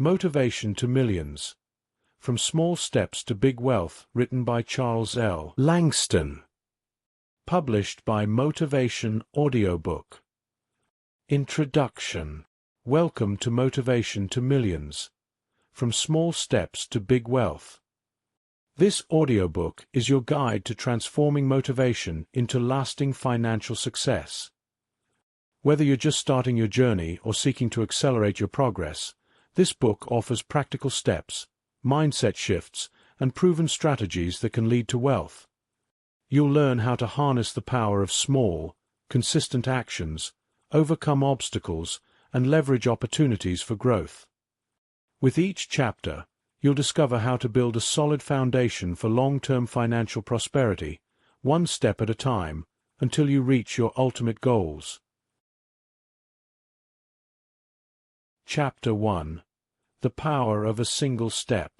Motivation to Millions. From Small Steps to Big Wealth, written by Charles L. Langston. Published by Motivation Audiobook. Introduction. Welcome to Motivation to Millions. From Small Steps to Big Wealth. This audiobook is your guide to transforming motivation into lasting financial success. Whether you're just starting your journey or seeking to accelerate your progress, this book offers practical steps, mindset shifts, and proven strategies that can lead to wealth. You'll learn how to harness the power of small, consistent actions, overcome obstacles, and leverage opportunities for growth. With each chapter, you'll discover how to build a solid foundation for long-term financial prosperity, one step at a time, until you reach your ultimate goals. Chapter 1. The Power of a Single Step.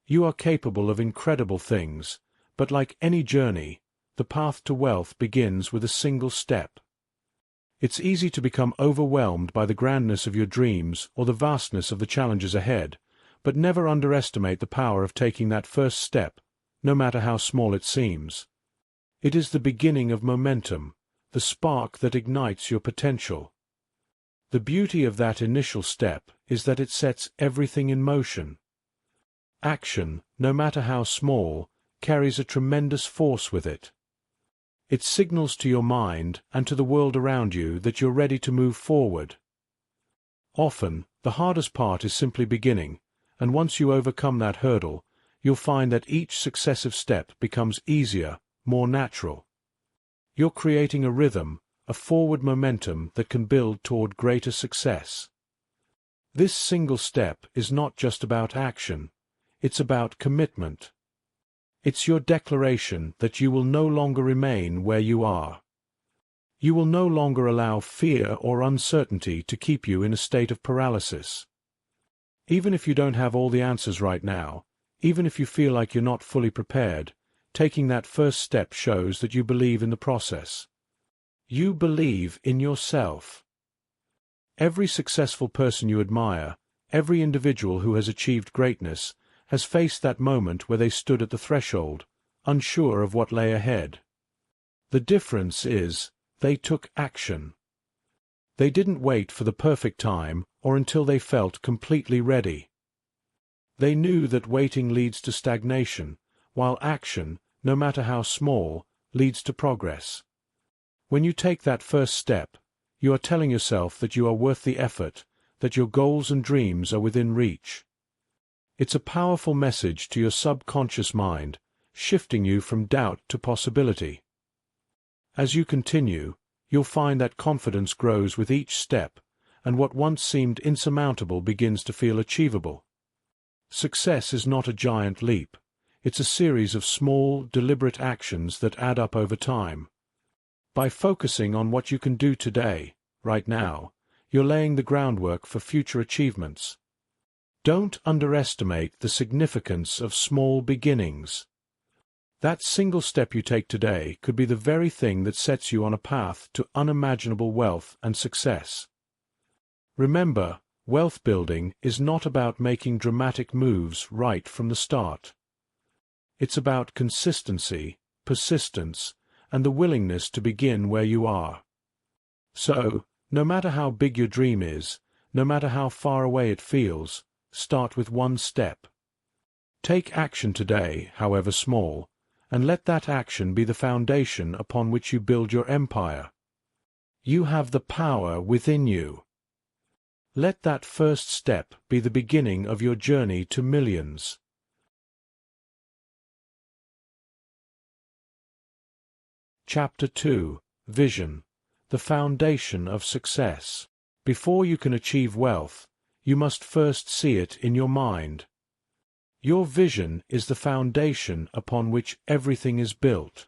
You are capable of incredible things, but like any journey, the path to wealth begins with a single step. It's easy to become overwhelmed by the grandness of your dreams or the vastness of the challenges ahead, but never underestimate the power of taking that first step, no matter how small it seems. It is the beginning of momentum, the spark that ignites your potential. The beauty of that initial step is that it sets everything in motion. Action, no matter how small, carries a tremendous force with it. It signals to your mind and to the world around you that you're ready to move forward. Often, the hardest part is simply beginning, and once you overcome that hurdle, you'll find that each successive step becomes easier, more natural. You're creating a rhythm, a forward momentum that can build toward greater success. This single step is not just about action, it's about commitment. It's your declaration that you will no longer remain where you are. You will no longer allow fear or uncertainty to keep you in a state of paralysis. Even if you don't have all the answers right now, even if you feel like you're not fully prepared, taking that first step shows that you believe in the process. You believe in yourself. Every successful person you admire, every individual who has achieved greatness, has faced that moment where they stood at the threshold, unsure of what lay ahead. The difference is, they took action. They didn't wait for the perfect time or until they felt completely ready. They knew that waiting leads to stagnation, while action, no matter how small, leads to progress. When you take that first step, you are telling yourself that you are worth the effort, that your goals and dreams are within reach. It's a powerful message to your subconscious mind, shifting you from doubt to possibility. As you continue, you'll find that confidence grows with each step, and what once seemed insurmountable begins to feel achievable. Success is not a giant leap. It's a series of small, deliberate actions that add up over time. By focusing on what you can do today, right now, you're laying the groundwork for future achievements. Don't underestimate the significance of small beginnings. That single step you take today could be the very thing that sets you on a path to unimaginable wealth and success. Remember, wealth building is not about making dramatic moves right from the start. It's about consistency, persistence, and the willingness to begin where you are. So, no matter how big your dream is, no matter how far away it feels, start with one step. Take action today, however small, and let that action be the foundation upon which you build your empire. You have the power within you. Let that first step be the beginning of your journey to millions. Chapter 2. Vision. The Foundation of Success. Before you can achieve wealth, you must first see it in your mind. Your vision is the foundation upon which everything is built.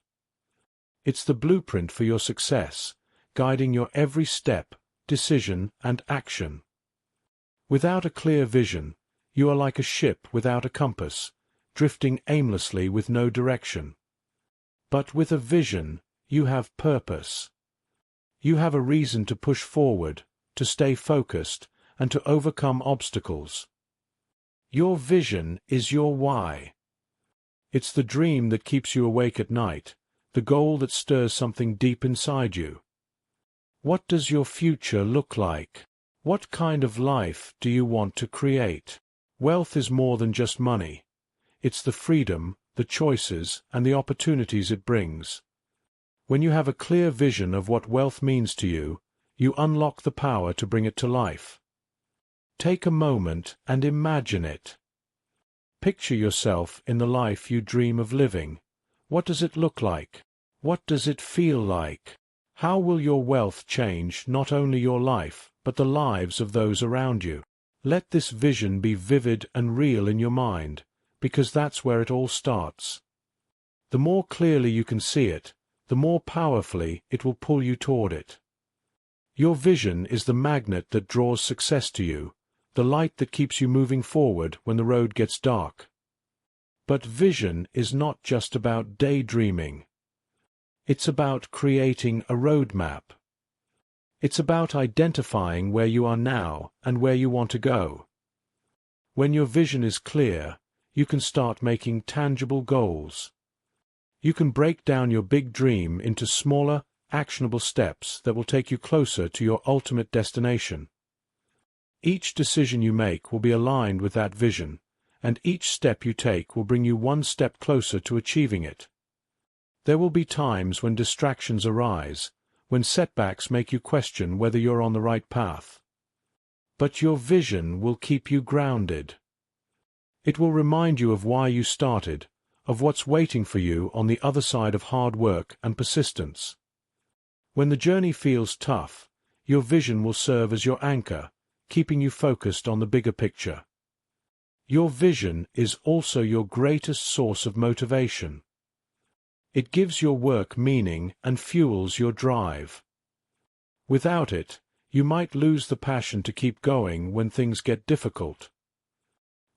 It's the blueprint for your success, guiding your every step, decision, and action. Without a clear vision, you are like a ship without a compass, drifting aimlessly with no direction. But with a vision, you have purpose. You have a reason to push forward, to stay focused, and to overcome obstacles. Your vision is your why. It's the dream that keeps you awake at night, the goal that stirs something deep inside you. What does your future look like? What kind of life do you want to create? Wealth is more than just money. It's the freedom, the choices, and the opportunities it brings. When you have a clear vision of what wealth means to you, you unlock the power to bring it to life. Take a moment and imagine it. Picture yourself in the life you dream of living. What does it look like? What does it feel like? How will your wealth change not only your life, but the lives of those around you? Let this vision be vivid and real in your mind, because that's where it all starts. The more clearly you can see it, the more powerfully it will pull you toward it. Your vision is the magnet that draws success to you, the light that keeps you moving forward when the road gets dark. But vision is not just about daydreaming. It's about creating a roadmap. It's about identifying where you are now and where you want to go. When your vision is clear, you can start making tangible goals. You can break down your big dream into smaller, actionable steps that will take you closer to your ultimate destination. Each decision you make will be aligned with that vision, and each step you take will bring you one step closer to achieving it. There will be times when distractions arise, when setbacks make you question whether you're on the right path. But your vision will keep you grounded. It will remind you of why you started, of what's waiting for you on the other side of hard work and persistence. When the journey feels tough, your vision will serve as your anchor, keeping you focused on the bigger picture. Your vision is also your greatest source of motivation. It gives your work meaning and fuels your drive. Without it, you might lose the passion to keep going when things get difficult.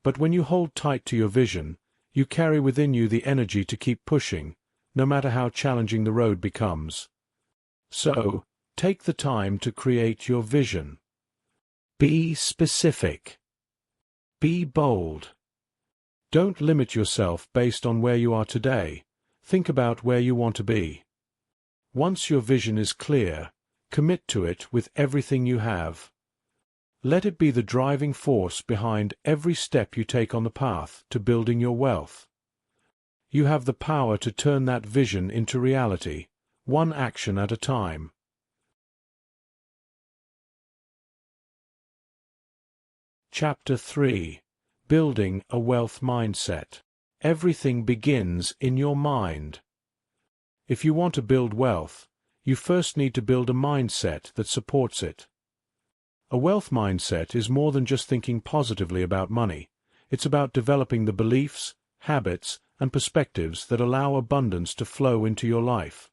But when you hold tight to your vision, you carry within you the energy to keep pushing, no matter how challenging the road becomes. So, take the time to create your vision. Be specific. Be bold. Don't limit yourself based on where you are today. Think about where you want to be. Once your vision is clear, commit to it with everything you have. Let it be the driving force behind every step you take on the path to building your wealth. You have the power to turn that vision into reality, one action at a time. Chapter 3. Building a Wealth Mindset. Everything begins in your mind. If you want to build wealth, you first need to build a mindset that supports it. A wealth mindset is more than just thinking positively about money. It's about developing the beliefs, habits, and perspectives that allow abundance to flow into your life.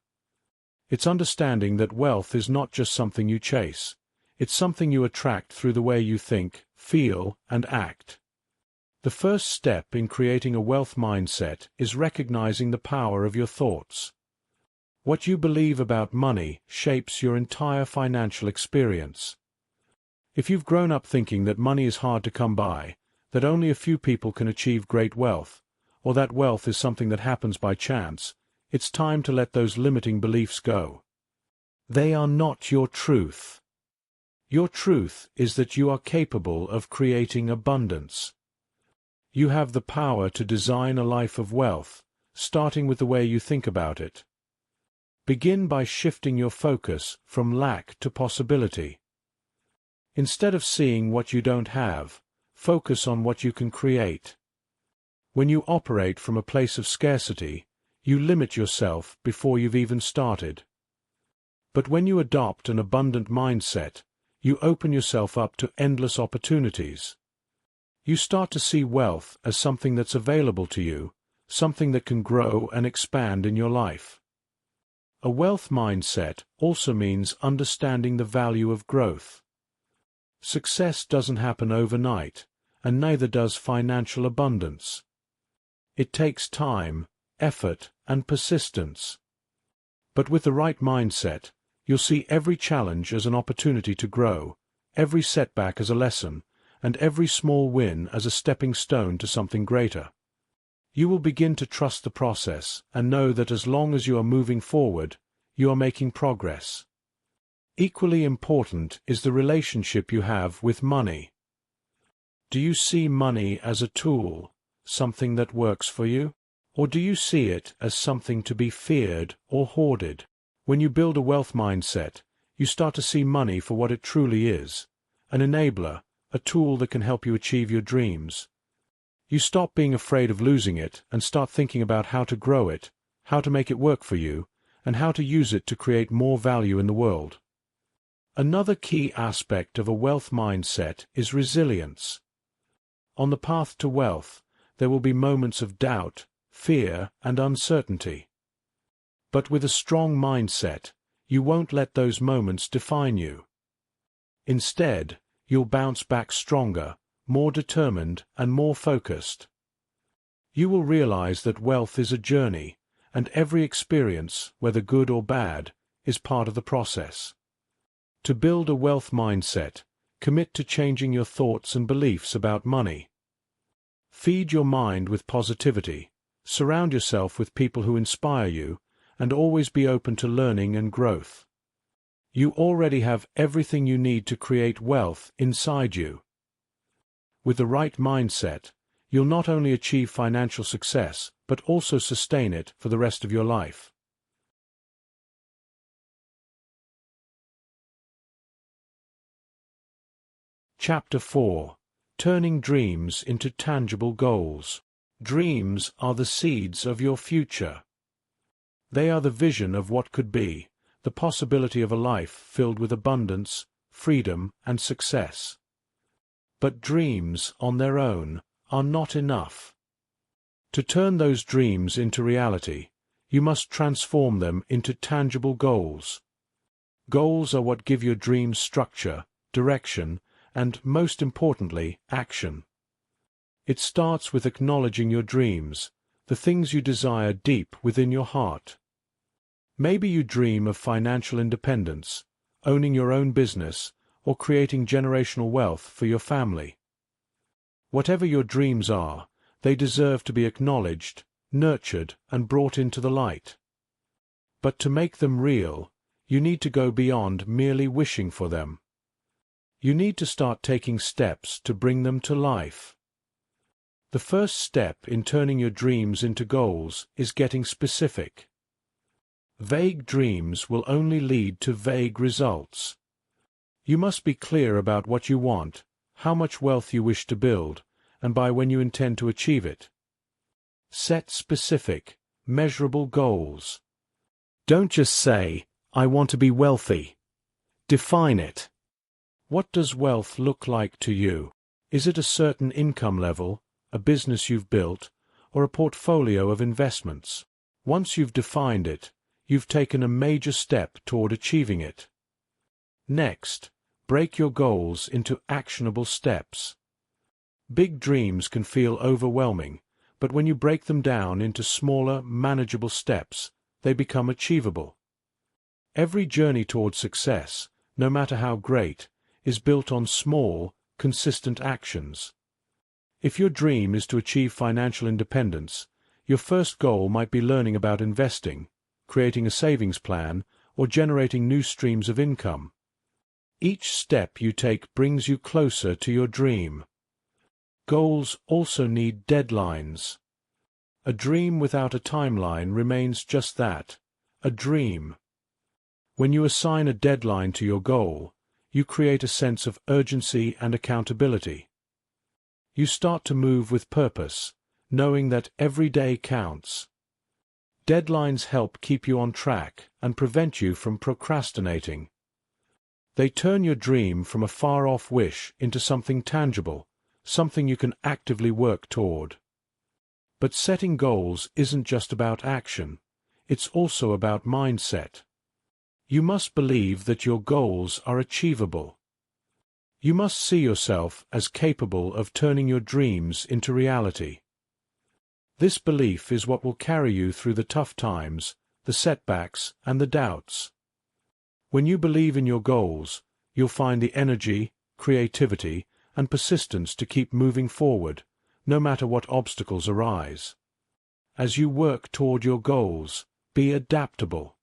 It's understanding that wealth is not just something you chase. It's something you attract through the way you think, feel, and act. The first step in creating a wealth mindset is recognizing the power of your thoughts. What you believe about money shapes your entire financial experience. If you've grown up thinking that money is hard to come by, that only a few people can achieve great wealth, or that wealth is something that happens by chance, it's time to let those limiting beliefs go. They are not your truth. Your truth is that you are capable of creating abundance. You have the power to design a life of wealth, starting with the way you think about it. Begin by shifting your focus from lack to possibility. Instead of seeing what you don't have, focus on what you can create. When you operate from a place of scarcity, you limit yourself before you've even started. But when you adopt an abundant mindset, you open yourself up to endless opportunities. You start to see wealth as something that's available to you, something that can grow and expand in your life. A wealth mindset also means understanding the value of growth. Success doesn't happen overnight, and neither does financial abundance. It takes time, effort, and persistence. But with the right mindset, you'll see every challenge as an opportunity to grow, every setback as a lesson, and every small win as a stepping stone to something greater. You will begin to trust the process and know that as long as you are moving forward, you are making progress. Equally important is the relationship you have with money. Do you see money as a tool, something that works for you? Or do you see it as something to be feared or hoarded? When you build a wealth mindset, you start to see money for what it truly is, an enabler, a tool that can help you achieve your dreams. You stop being afraid of losing it and start thinking about how to grow it, how to make it work for you, and how to use it to create more value in the world. Another key aspect of a wealth mindset is resilience. On the path to wealth, there will be moments of doubt, fear, and uncertainty. But with a strong mindset, you won't let those moments define you. Instead, you'll bounce back stronger, more determined, and more focused. You will realize that wealth is a journey, and every experience, whether good or bad, is part of the process. To build a wealth mindset, commit to changing your thoughts and beliefs about money. Feed your mind with positivity, surround yourself with people who inspire you, and always be open to learning and growth. You already have everything you need to create wealth inside you. With the right mindset, you'll not only achieve financial success, but also sustain it for the rest of your life. Chapter 4. Turning Dreams into Tangible Goals. Dreams are the seeds of your future. They are the vision of what could be, the possibility of a life filled with abundance, freedom, and success. But dreams, on their own, are not enough. To turn those dreams into reality, you must transform them into tangible goals. Goals are what give your dreams structure, direction, and, most importantly, action. It starts with acknowledging your dreams, the things you desire deep within your heart. Maybe you dream of financial independence, owning your own business, or creating generational wealth for your family. Whatever your dreams are, they deserve to be acknowledged, nurtured, and brought into the light. But to make them real, you need to go beyond merely wishing for them. You need to start taking steps to bring them to life. The first step in turning your dreams into goals is getting specific. Vague dreams will only lead to vague results. You must be clear about what you want, how much wealth you wish to build, and by when you intend to achieve it. Set specific, measurable goals. Don't just say, "I want to be wealthy." Define it. What does wealth look like to you? Is it a certain income level, a business you've built, or a portfolio of investments? Once you've defined it, you've taken a major step toward achieving it. Next, break your goals into actionable steps. Big dreams can feel overwhelming, but when you break them down into smaller, manageable steps, they become achievable. Every journey toward success, no matter how great, is built on small, consistent actions. If your dream is to achieve financial independence, your first goal might be learning about investing, creating a savings plan, or generating new streams of income. Each step you take brings you closer to your dream. Goals also need deadlines. A dream without a timeline remains just that, a dream. When you assign a deadline to your goal, you create a sense of urgency and accountability. You start to move with purpose, knowing that every day counts. Deadlines help keep you on track and prevent you from procrastinating. They turn your dream from a far-off wish into something tangible, something you can actively work toward. But setting goals isn't just about action, it's also about mindset. You must believe that your goals are achievable. You must see yourself as capable of turning your dreams into reality. This belief is what will carry you through the tough times, the setbacks, and the doubts. When you believe in your goals, you'll find the energy, creativity, and persistence to keep moving forward, no matter what obstacles arise. As you work toward your goals, be adaptable.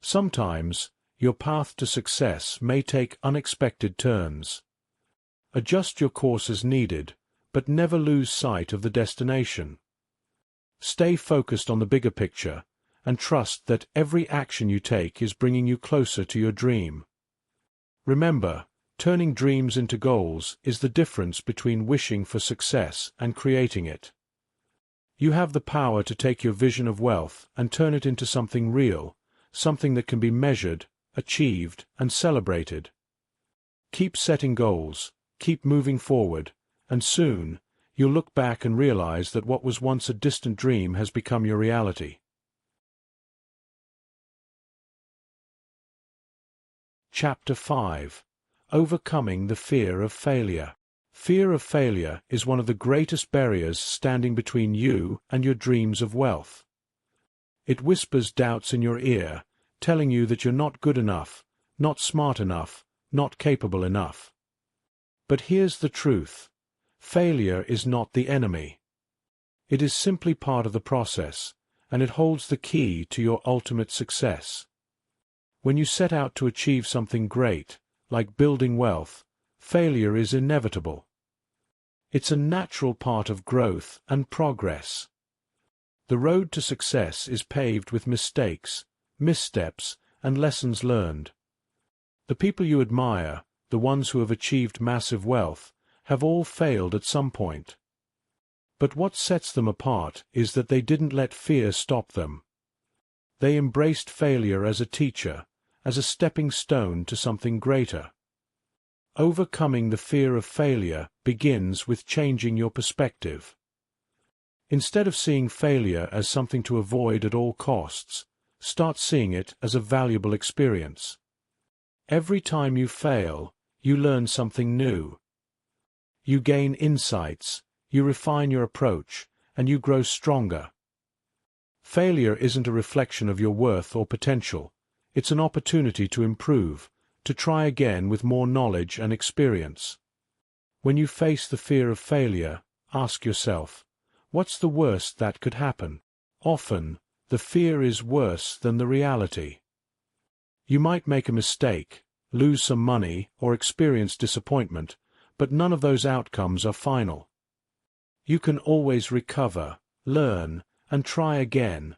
Sometimes, your path to success may take unexpected turns. Adjust your course as needed, but never lose sight of the destination. Stay focused on the bigger picture, and trust that every action you take is bringing you closer to your dream. Remember, turning dreams into goals is the difference between wishing for success and creating it. You have the power to take your vision of wealth and turn it into something real, something that can be measured, achieved, and celebrated. Keep setting goals, keep moving forward, and soon, you'll look back and realize that what was once a distant dream has become your reality. Chapter 5. Overcoming the Fear of Failure. Fear of failure is one of the greatest barriers standing between you and your dreams of wealth. It whispers doubts in your ear, telling you that you're not good enough, not smart enough, not capable enough. But here's the truth. Failure is not the enemy. It is simply part of the process, and it holds the key to your ultimate success. When you set out to achieve something great, like building wealth, failure is inevitable. It's a natural part of growth and progress. The road to success is paved with mistakes, missteps, and lessons learned. The people you admire, the ones who have achieved massive wealth, have all failed at some point. But what sets them apart is that they didn't let fear stop them. They embraced failure as a teacher, as a stepping stone to something greater. Overcoming the fear of failure begins with changing your perspective. Instead of seeing failure as something to avoid at all costs, start seeing it as a valuable experience. Every time you fail, you learn something new. You gain insights, you refine your approach, and you grow stronger. Failure isn't a reflection of your worth or potential. It's an opportunity to improve, to try again with more knowledge and experience. When you face the fear of failure, ask yourself, what's the worst that could happen? Often, the fear is worse than the reality. You might make a mistake, lose some money, or experience disappointment, but none of those outcomes are final. You can always recover, learn, and try again.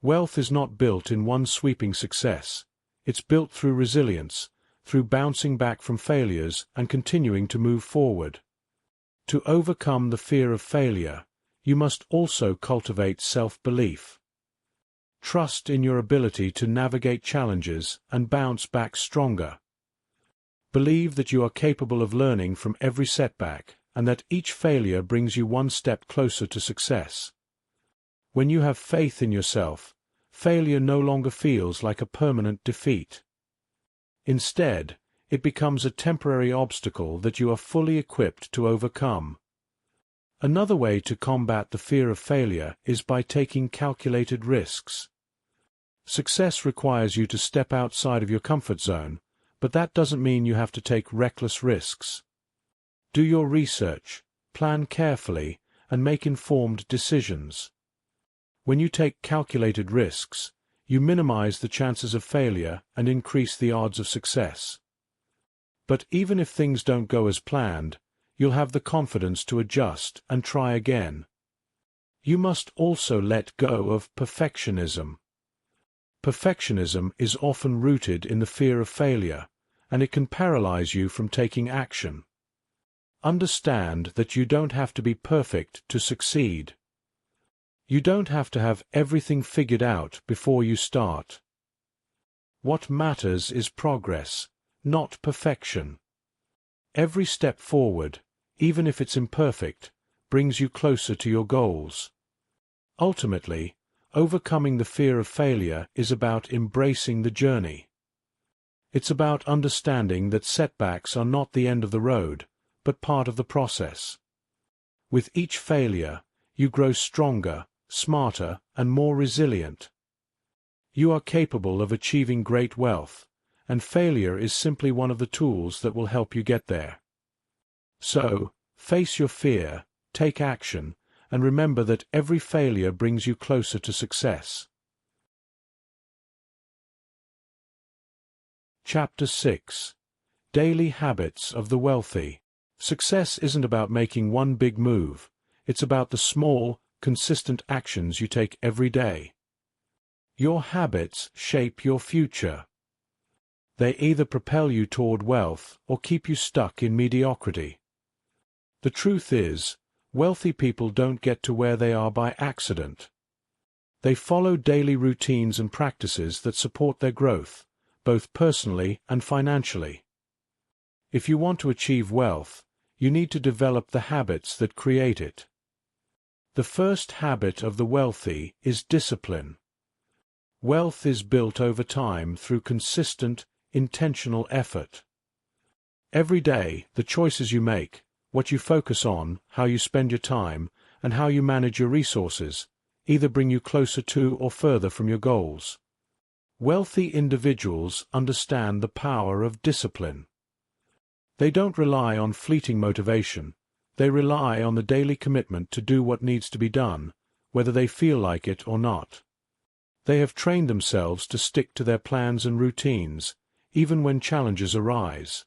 Wealth is not built in one sweeping success. It's built through resilience, through bouncing back from failures and continuing to move forward. To overcome the fear of failure, you must also cultivate self-belief. Trust in your ability to navigate challenges and bounce back stronger. Believe that you are capable of learning from every setback, and that each failure brings you one step closer to success. When you have faith in yourself, failure no longer feels like a permanent defeat. Instead, it becomes a temporary obstacle that you are fully equipped to overcome. Another way to combat the fear of failure is by taking calculated risks. Success requires you to step outside of your comfort zone, but that doesn't mean you have to take reckless risks. Do your research, plan carefully, and make informed decisions. When you take calculated risks, you minimize the chances of failure and increase the odds of success. But even if things don't go as planned, you'll have the confidence to adjust and try again. You must also let go of perfectionism. Perfectionism is often rooted in the fear of failure, and it can paralyze you from taking action. Understand that you don't have to be perfect to succeed. You don't have to have everything figured out before you start. What matters is progress, not perfection. Every step forward, even if it's imperfect, brings you closer to your goals. Ultimately, overcoming the fear of failure is about embracing the journey. It's about understanding that setbacks are not the end of the road, but part of the process. With each failure, you grow stronger, smarter, and more resilient. You are capable of achieving great wealth, and failure is simply one of the tools that will help you get there. So, face your fear, take action, and remember that every failure brings you closer to success. Chapter 6. Daily Habits of the Wealthy. Success isn't about making one big move, it's about the small, consistent actions you take every day. Your habits shape your future. They either propel you toward wealth or keep you stuck in mediocrity. The truth is, wealthy people don't get to where they are by accident. They follow daily routines and practices that support their growth, both personally and financially. If you want to achieve wealth, you need to develop the habits that create it. The first habit of the wealthy is discipline. Wealth is built over time through consistent, intentional effort. Every day, the choices you make, what you focus on, how you spend your time, and how you manage your resources, either bring you closer to or further from your goals. Wealthy individuals understand the power of discipline. They don't rely on fleeting motivation, they rely on the daily commitment to do what needs to be done, whether they feel like it or not. They have trained themselves to stick to their plans and routines, even when challenges arise.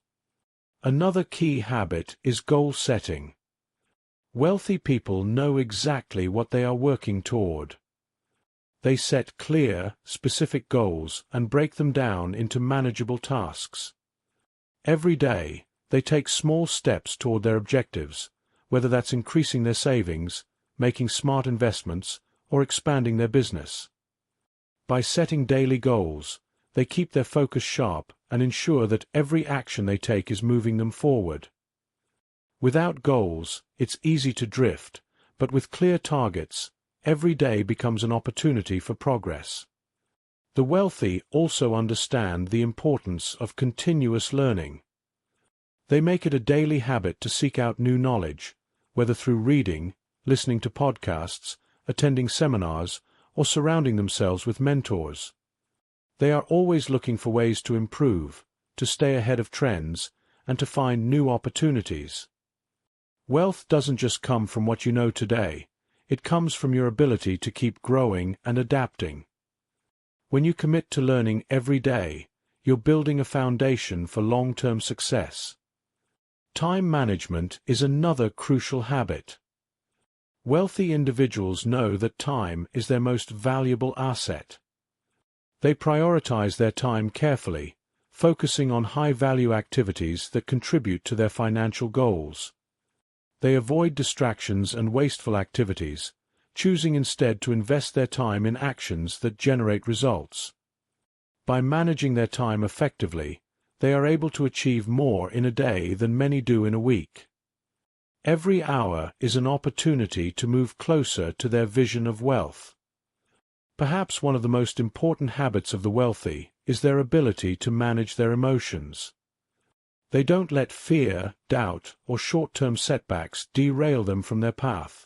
Another key habit is goal setting. Wealthy people know exactly what they are working toward. They set clear, specific goals and break them down into manageable tasks. Every day, they take small steps toward their objectives, whether that's increasing their savings, making smart investments, or expanding their business. By setting daily goals, they keep their focus sharp and ensure that every action they take is moving them forward. Without goals, it's easy to drift, but with clear targets, every day becomes an opportunity for progress. The wealthy also understand the importance of continuous learning. They make it a daily habit to seek out new knowledge, whether through reading, listening to podcasts, attending seminars, or surrounding themselves with mentors. They are always looking for ways to improve, to stay ahead of trends, and to find new opportunities. Wealth doesn't just come from what you know today, it comes from your ability to keep growing and adapting. When you commit to learning every day, you're building a foundation for long-term success. Time management is another crucial habit. Wealthy individuals know that time is their most valuable asset. They prioritize their time carefully, focusing on high-value activities that contribute to their financial goals. They avoid distractions and wasteful activities, choosing instead to invest their time in actions that generate results. By managing their time effectively, they are able to achieve more in a day than many do in a week. Every hour is an opportunity to move closer to their vision of wealth. Perhaps one of the most important habits of the wealthy is their ability to manage their emotions. They don't let fear, doubt, or short-term setbacks derail them from their path.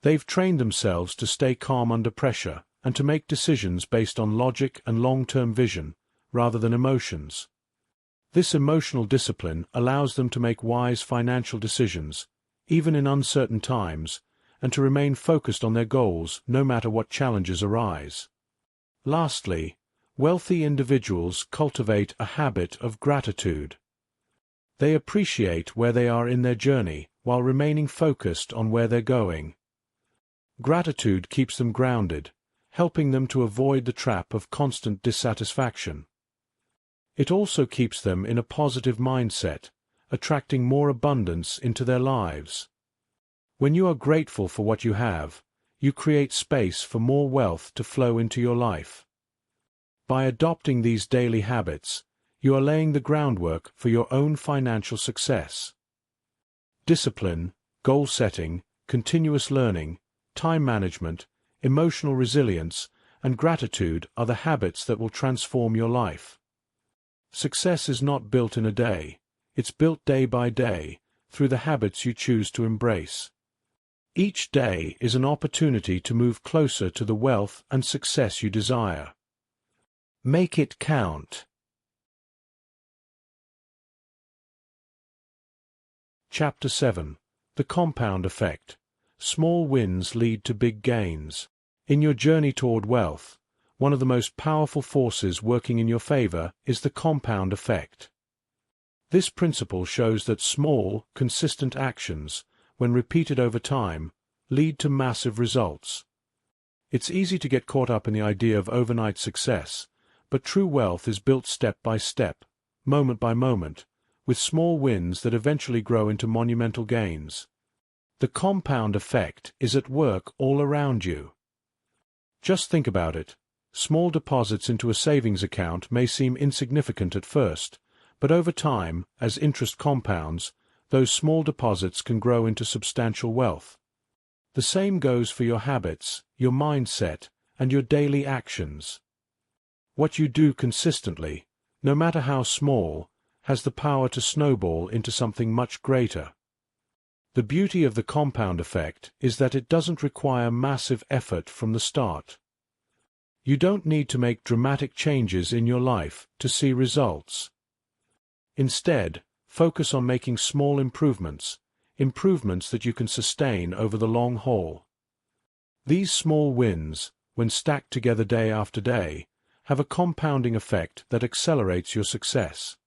They've trained themselves to stay calm under pressure and to make decisions based on logic and long-term vision, rather than emotions. This emotional discipline allows them to make wise financial decisions, even in uncertain times, and to remain focused on their goals no matter what challenges arise. Lastly, wealthy individuals cultivate a habit of gratitude. They appreciate where they are in their journey while remaining focused on where they're going. Gratitude keeps them grounded, helping them to avoid the trap of constant dissatisfaction. It also keeps them in a positive mindset, attracting more abundance into their lives. When you are grateful for what you have, you create space for more wealth to flow into your life. By adopting these daily habits, you are laying the groundwork for your own financial success. Discipline, goal setting, continuous learning, time management, emotional resilience, and gratitude are the habits that will transform your life. Success is not built in a day, it's built day by day, through the habits you choose to embrace. Each day is an opportunity to move closer to the wealth and success you desire. Make it count. Chapter 7. The Compound Effect. Small wins lead to big gains. In your journey toward wealth, one of the most powerful forces working in your favor is the compound effect. This principle shows that small, consistent actions, when repeated over time, lead to massive results. It's easy to get caught up in the idea of overnight success, but true wealth is built step by step, moment by moment, with small wins that eventually grow into monumental gains. The compound effect is at work all around you. Just think about it. Small deposits into a savings account may seem insignificant at first, but over time, as interest compounds, those small deposits can grow into substantial wealth. The same goes for your habits, your mindset, and your daily actions. What you do consistently, no matter how small, has the power to snowball into something much greater. The beauty of the compound effect is that it doesn't require massive effort from the start. You don't need to make dramatic changes in your life to see results. Instead, focus on making small improvements that you can sustain over the long haul. These small wins, when stacked together day after day, have a compounding effect that accelerates your success.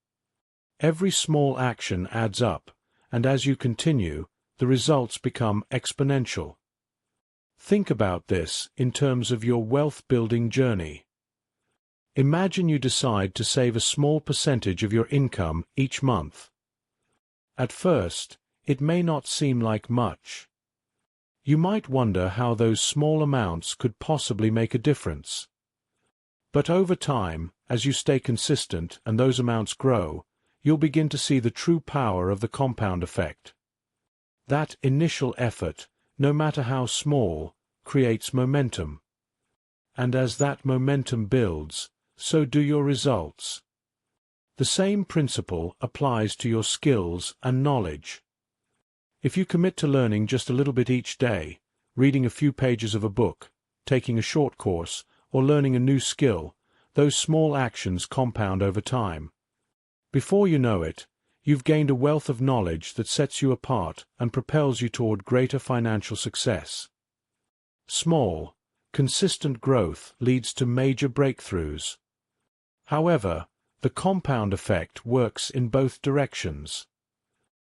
Every small action adds up, and as you continue, the results become exponential. Think about this in terms of your wealth-building journey. Imagine you decide to save a small percentage of your income each month. At first, it may not seem like much. You might wonder how those small amounts could possibly make a difference. But over time, as you stay consistent and those amounts grow, you'll begin to see the true power of the compound effect. That initial effort, no matter how small, creates momentum. And as that momentum builds, so do your results. The same principle applies to your skills and knowledge. If you commit to learning just a little bit each day, reading a few pages of a book, taking a short course, or learning a new skill, those small actions compound over time. Before you know it, you've gained a wealth of knowledge that sets you apart and propels you toward greater financial success. Small, consistent growth leads to major breakthroughs. However, the compound effect works in both directions.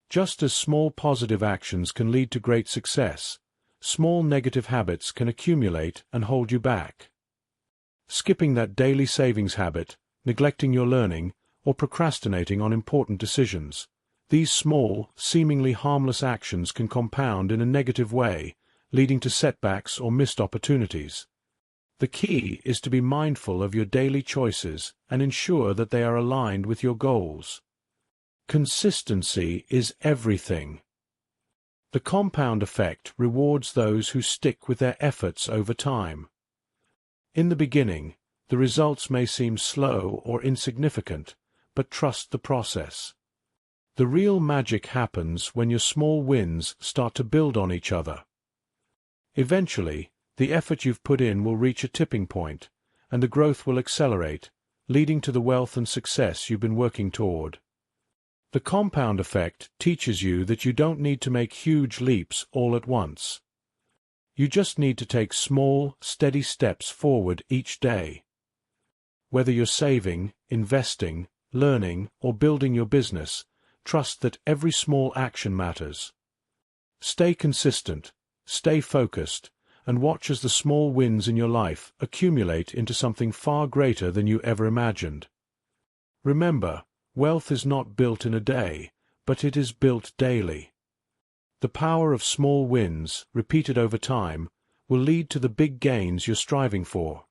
Just as small positive actions can lead to great success, small negative habits can accumulate and hold you back. Skipping that daily savings habit, neglecting your learning, or procrastinating on important decisions, these small, seemingly harmless actions can compound in a negative way, leading to setbacks or missed opportunities. The key is to be mindful of your daily choices and ensure that they are aligned with your goals. Consistency is everything. The compound effect rewards those who stick with their efforts over time. In the beginning, the results may seem slow or insignificant, but trust the process. The real magic happens when your small wins start to build on each other. Eventually, the effort you've put in will reach a tipping point, and the growth will accelerate, leading to the wealth and success you've been working toward. The compound effect teaches you that you don't need to make huge leaps all at once. You just need to take small, steady steps forward each day. Whether you're saving, investing, learning, or building your business, trust that every small action matters. Stay consistent, stay focused, and watch as the small wins in your life accumulate into something far greater than you ever imagined. Remember, wealth is not built in a day, but it is built daily. The power of small wins, repeated over time, will lead to the big gains you're striving for.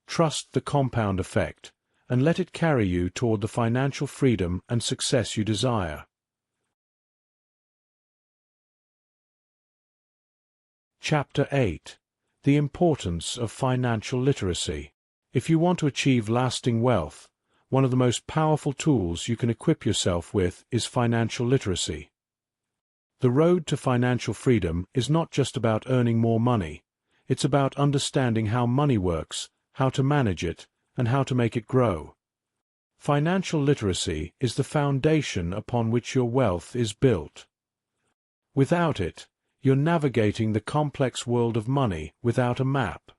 Trust the compound effect, and let it carry you toward the financial freedom and success you desire. Chapter 8. The Importance of Financial Literacy. If you want to achieve lasting wealth, one of the most powerful tools you can equip yourself with is financial literacy. The road to financial freedom is not just about earning more money, it's about understanding how money works, how to manage it, and how to make it grow. Financial literacy is the foundation upon which your wealth is built. Without it, you're navigating the complex world of money without a map.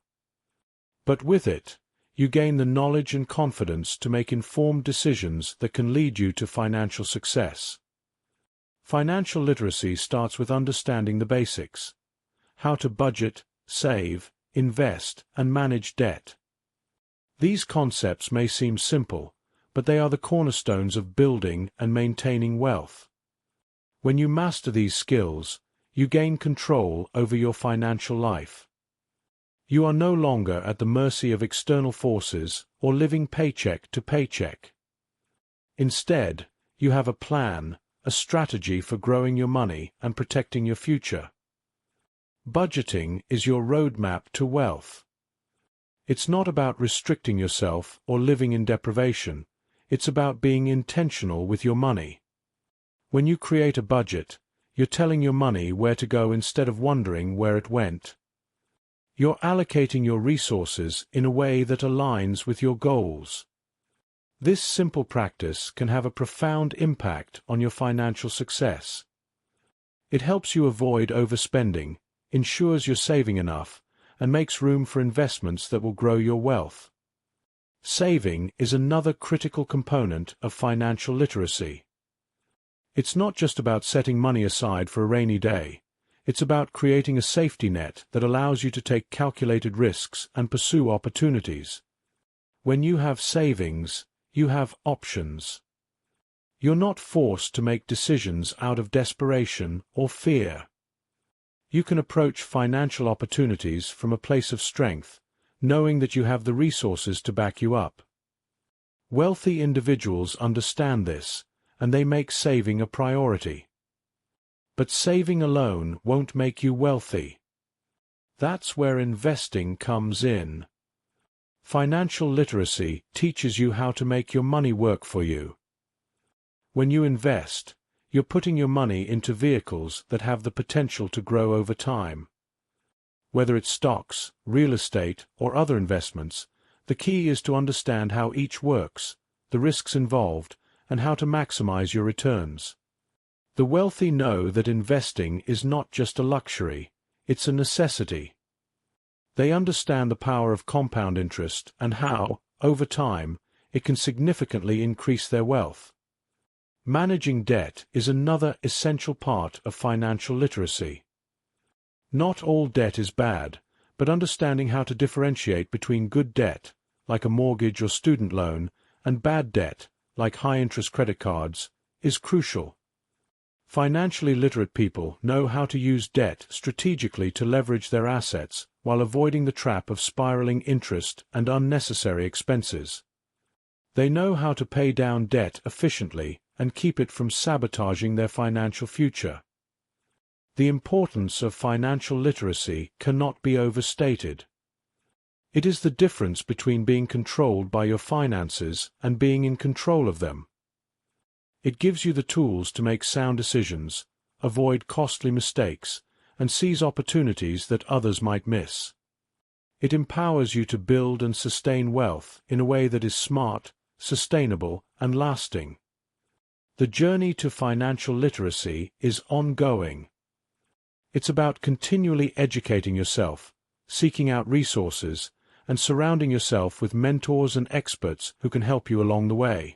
But with it, you gain the knowledge and confidence to make informed decisions that can lead you to financial success. Financial literacy starts with understanding the basics: how to budget, save, invest, and manage debt. These concepts may seem simple, but they are the cornerstones of building and maintaining wealth. When you master these skills, you gain control over your financial life. You are no longer at the mercy of external forces or living paycheck to paycheck. Instead, you have a plan, a strategy for growing your money and protecting your future. Budgeting is your roadmap to wealth. It's not about restricting yourself or living in deprivation. It's about being intentional with your money. When you create a budget, you're telling your money where to go instead of wondering where it went. You're allocating your resources in a way that aligns with your goals. This simple practice can have a profound impact on your financial success. It helps you avoid overspending, ensures you're saving enough, and makes room for investments that will grow your wealth. Saving is another critical component of financial literacy. It's not just about setting money aside for a rainy day. It's about creating a safety net that allows you to take calculated risks and pursue opportunities. When you have savings, you have options. You're not forced to make decisions out of desperation or fear. You can approach financial opportunities from a place of strength, knowing that you have the resources to back you up. Wealthy individuals understand this, and they make saving a priority. But saving alone won't make you wealthy. That's where investing comes in. Financial literacy teaches you how to make your money work for you. When you invest, you're putting your money into vehicles that have the potential to grow over time. Whether it's stocks, real estate, or other investments, the key is to understand how each works, the risks involved, and how to maximize your returns. The wealthy know that investing is not just a luxury, it's a necessity. They understand the power of compound interest and how, over time, it can significantly increase their wealth. Managing debt is another essential part of financial literacy. Not all debt is bad, but understanding how to differentiate between good debt, like a mortgage or student loan, and bad debt, like high-interest credit cards, is crucial. Financially literate people know how to use debt strategically to leverage their assets while avoiding the trap of spiraling interest and unnecessary expenses. They know how to pay down debt efficiently and keep it from sabotaging their financial future. The importance of financial literacy cannot be overstated. It is the difference between being controlled by your finances and being in control of them. It gives you the tools to make sound decisions, avoid costly mistakes, and seize opportunities that others might miss. It empowers you to build and sustain wealth in a way that is smart, sustainable, and lasting. The journey to financial literacy is ongoing. It's about continually educating yourself, seeking out resources, and surrounding yourself with mentors and experts who can help you along the way.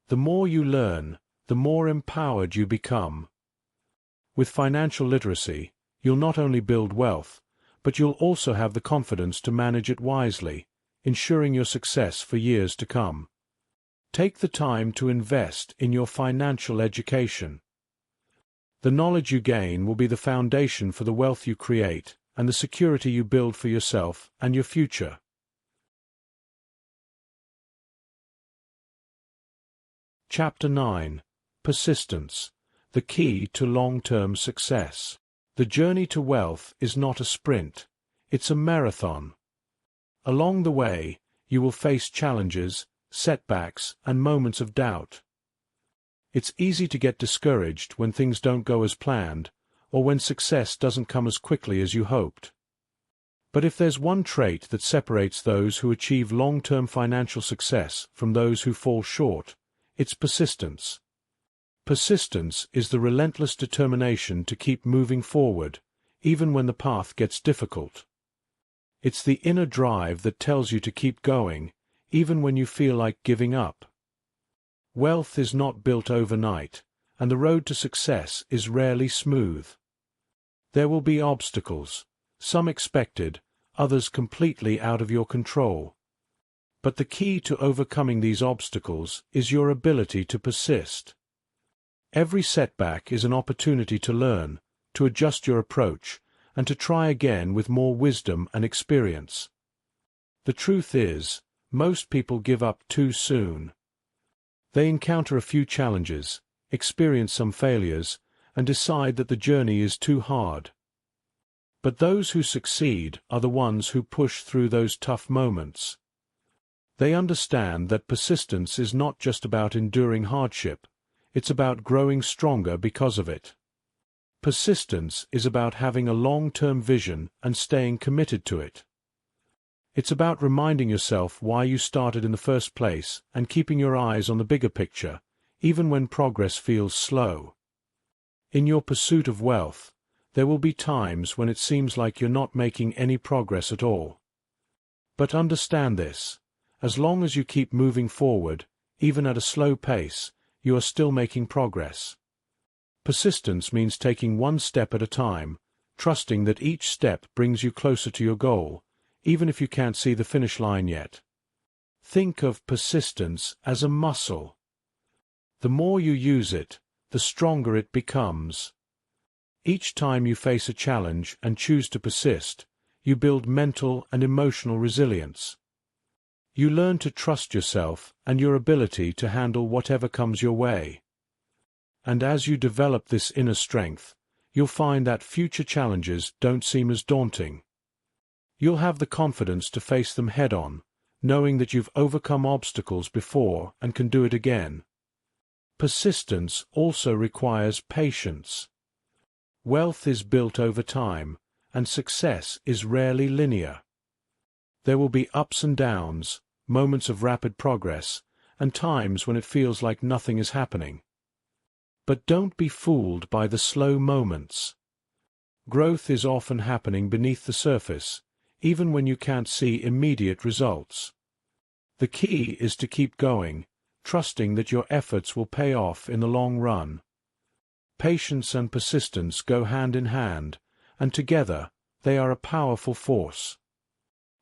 The more you learn, the more empowered you become. With financial literacy, you'll not only build wealth, but you'll also have the confidence to manage it wisely, ensuring your success for years to come. Take the time to invest in your financial education. The knowledge you gain will be the foundation for the wealth you create and the security you build for yourself and your future. Chapter 9. Persistence, the key to long-term success. The journey to wealth is not a sprint, it's a marathon. Along the way, you will face challenges, setbacks, and moments of doubt. It's easy to get discouraged when things don't go as planned, or when success doesn't come as quickly as you hoped. But if there's one trait that separates those who achieve long-term financial success from those who fall short, it's persistence. Persistence is the relentless determination to keep moving forward, even when the path gets difficult. It's the inner drive that tells you to keep going, even when you feel like giving up. Wealth is not built overnight, and the road to success is rarely smooth. There will be obstacles, some expected, others completely out of your control. But the key to overcoming these obstacles is your ability to persist. Every setback is an opportunity to learn, to adjust your approach, and to try again with more wisdom and experience. The truth is, most people give up too soon. They encounter a few challenges, experience some failures, and decide that the journey is too hard. But those who succeed are the ones who push through those tough moments. They understand that persistence is not just about enduring hardship, it's about growing stronger because of it. Persistence is about having a long-term vision and staying committed to it. It's about reminding yourself why you started in the first place and keeping your eyes on the bigger picture, even when progress feels slow. In your pursuit of wealth, there will be times when it seems like you're not making any progress at all. But understand this, as long as you keep moving forward, even at a slow pace, you are still making progress. Persistence means taking one step at a time, trusting that each step brings you closer to your goal, even if you can't see the finish line yet. Think of persistence as a muscle. The more you use it, the stronger it becomes. Each time you face a challenge and choose to persist, you build mental and emotional resilience. You learn to trust yourself and your ability to handle whatever comes your way. And as you develop this inner strength, you'll find that future challenges don't seem as daunting. You'll have the confidence to face them head-on, knowing that you've overcome obstacles before and can do it again. Persistence also requires patience. Wealth is built over time, and success is rarely linear. There will be ups and downs, moments of rapid progress, and times when it feels like nothing is happening. But don't be fooled by the slow moments. Growth is often happening beneath the surface, even when you can't see immediate results. The key is to keep going, trusting that your efforts will pay off in the long run. Patience and persistence go hand in hand, and together, they are a powerful force.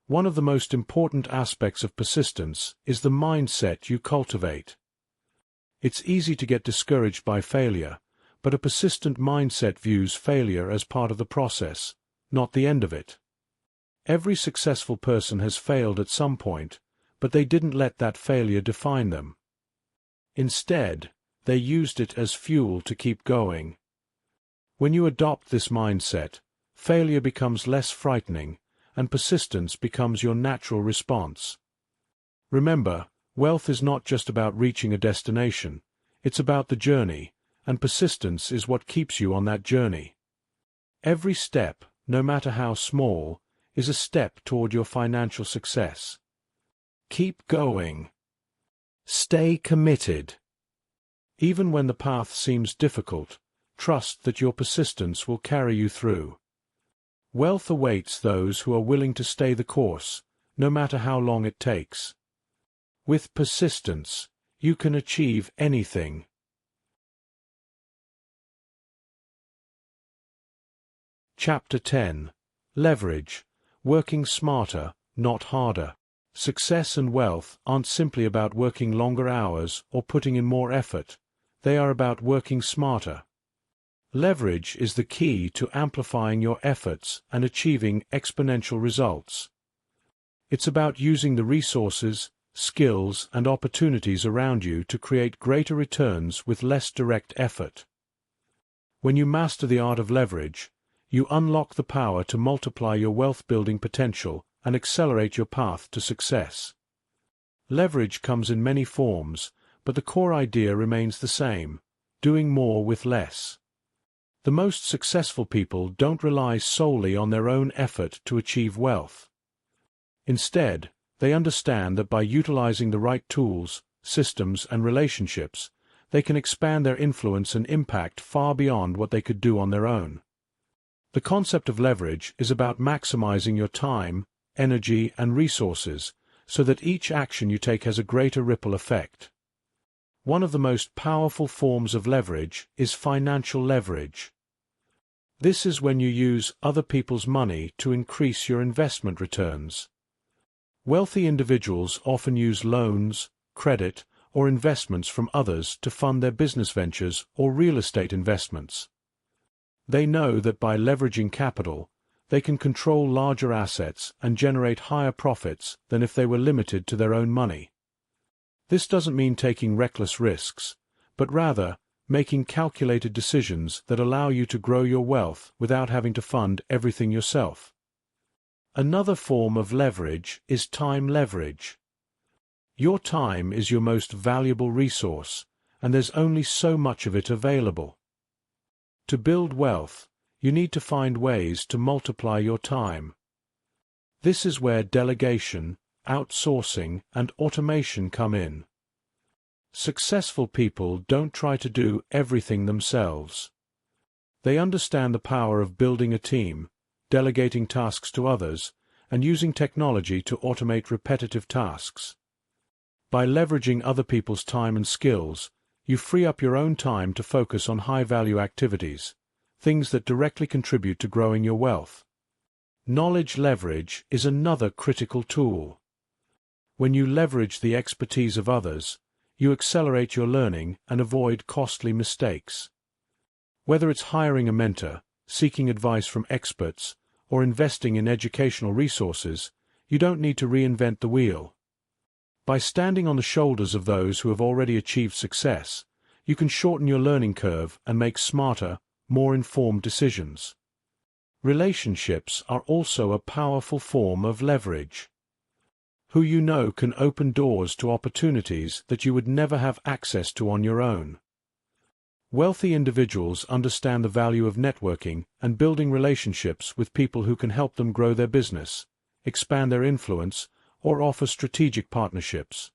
One of the most important aspects of persistence is the mindset you cultivate. It's easy to get discouraged by failure, but a persistent mindset views failure as part of the process, not the end of it. Every successful person has failed at some point, but they didn't let that failure define them. Instead, they used it as fuel to keep going. When you adopt this mindset, failure becomes less frightening, and persistence becomes your natural response. Remember, wealth is not just about reaching a destination, it's about the journey, and persistence is what keeps you on that journey. Every step, no matter how small, is a step toward your financial success. Keep going. Stay committed. Even when the path seems difficult, trust that your persistence will carry you through. Wealth awaits those who are willing to stay the course, no matter how long it takes. With persistence, you can achieve anything. Chapter 10. Leverage. Working smarter, not harder. Success and wealth aren't simply about working longer hours or putting in more effort. They are about working smarter. Leverage is the key to amplifying your efforts and achieving exponential results. It's about using the resources, skills, and opportunities around you to create greater returns with less direct effort. When you master the art of leverage, you unlock the power to multiply your wealth-building potential and accelerate your path to success. Leverage comes in many forms, but the core idea remains the same: doing more with less. The most successful people don't rely solely on their own effort to achieve wealth. Instead, they understand that by utilizing the right tools, systems, and relationships, they can expand their influence and impact far beyond what they could do on their own. The concept of leverage is about maximizing your time, energy, and resources so that each action you take has a greater ripple effect. One of the most powerful forms of leverage is financial leverage. This is when you use other people's money to increase your investment returns. Wealthy individuals often use loans, credit, or investments from others to fund their business ventures or real estate investments. They know that by leveraging capital, they can control larger assets and generate higher profits than if they were limited to their own money. This doesn't mean taking reckless risks, but rather making calculated decisions that allow you to grow your wealth without having to fund everything yourself. Another form of leverage is time leverage. Your time is your most valuable resource, and there's only so much of it available. To build wealth, you need to find ways to multiply your time. This is where delegation, outsourcing, and automation come in. Successful people don't try to do everything themselves. They understand the power of building a team, delegating tasks to others, and using technology to automate repetitive tasks. By leveraging other people's time and skills, you free up your own time to focus on high-value activities, things that directly contribute to growing your wealth. Knowledge leverage is another critical tool. When you leverage the expertise of others, you accelerate your learning and avoid costly mistakes. Whether it's hiring a mentor, seeking advice from experts, or investing in educational resources, you don't need to reinvent the wheel. By standing on the shoulders of those who have already achieved success, you can shorten your learning curve and make smarter, more informed decisions. Relationships are also a powerful form of leverage. Who you know can open doors to opportunities that you would never have access to on your own. Wealthy individuals understand the value of networking and building relationships with people who can help them grow their business, expand their influence, or offer strategic partnerships.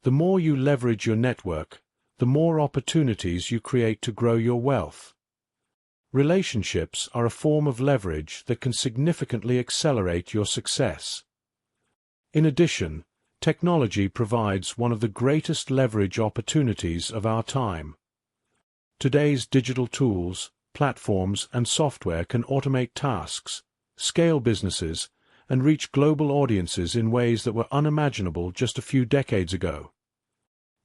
The more you leverage your network, the more opportunities you create to grow your wealth. Relationships are a form of leverage that can significantly accelerate your success. In addition, technology provides one of the greatest leverage opportunities of our time. Today's digital tools, platforms, and software can automate tasks, scale businesses, and reach global audiences in ways that were unimaginable just a few decades ago.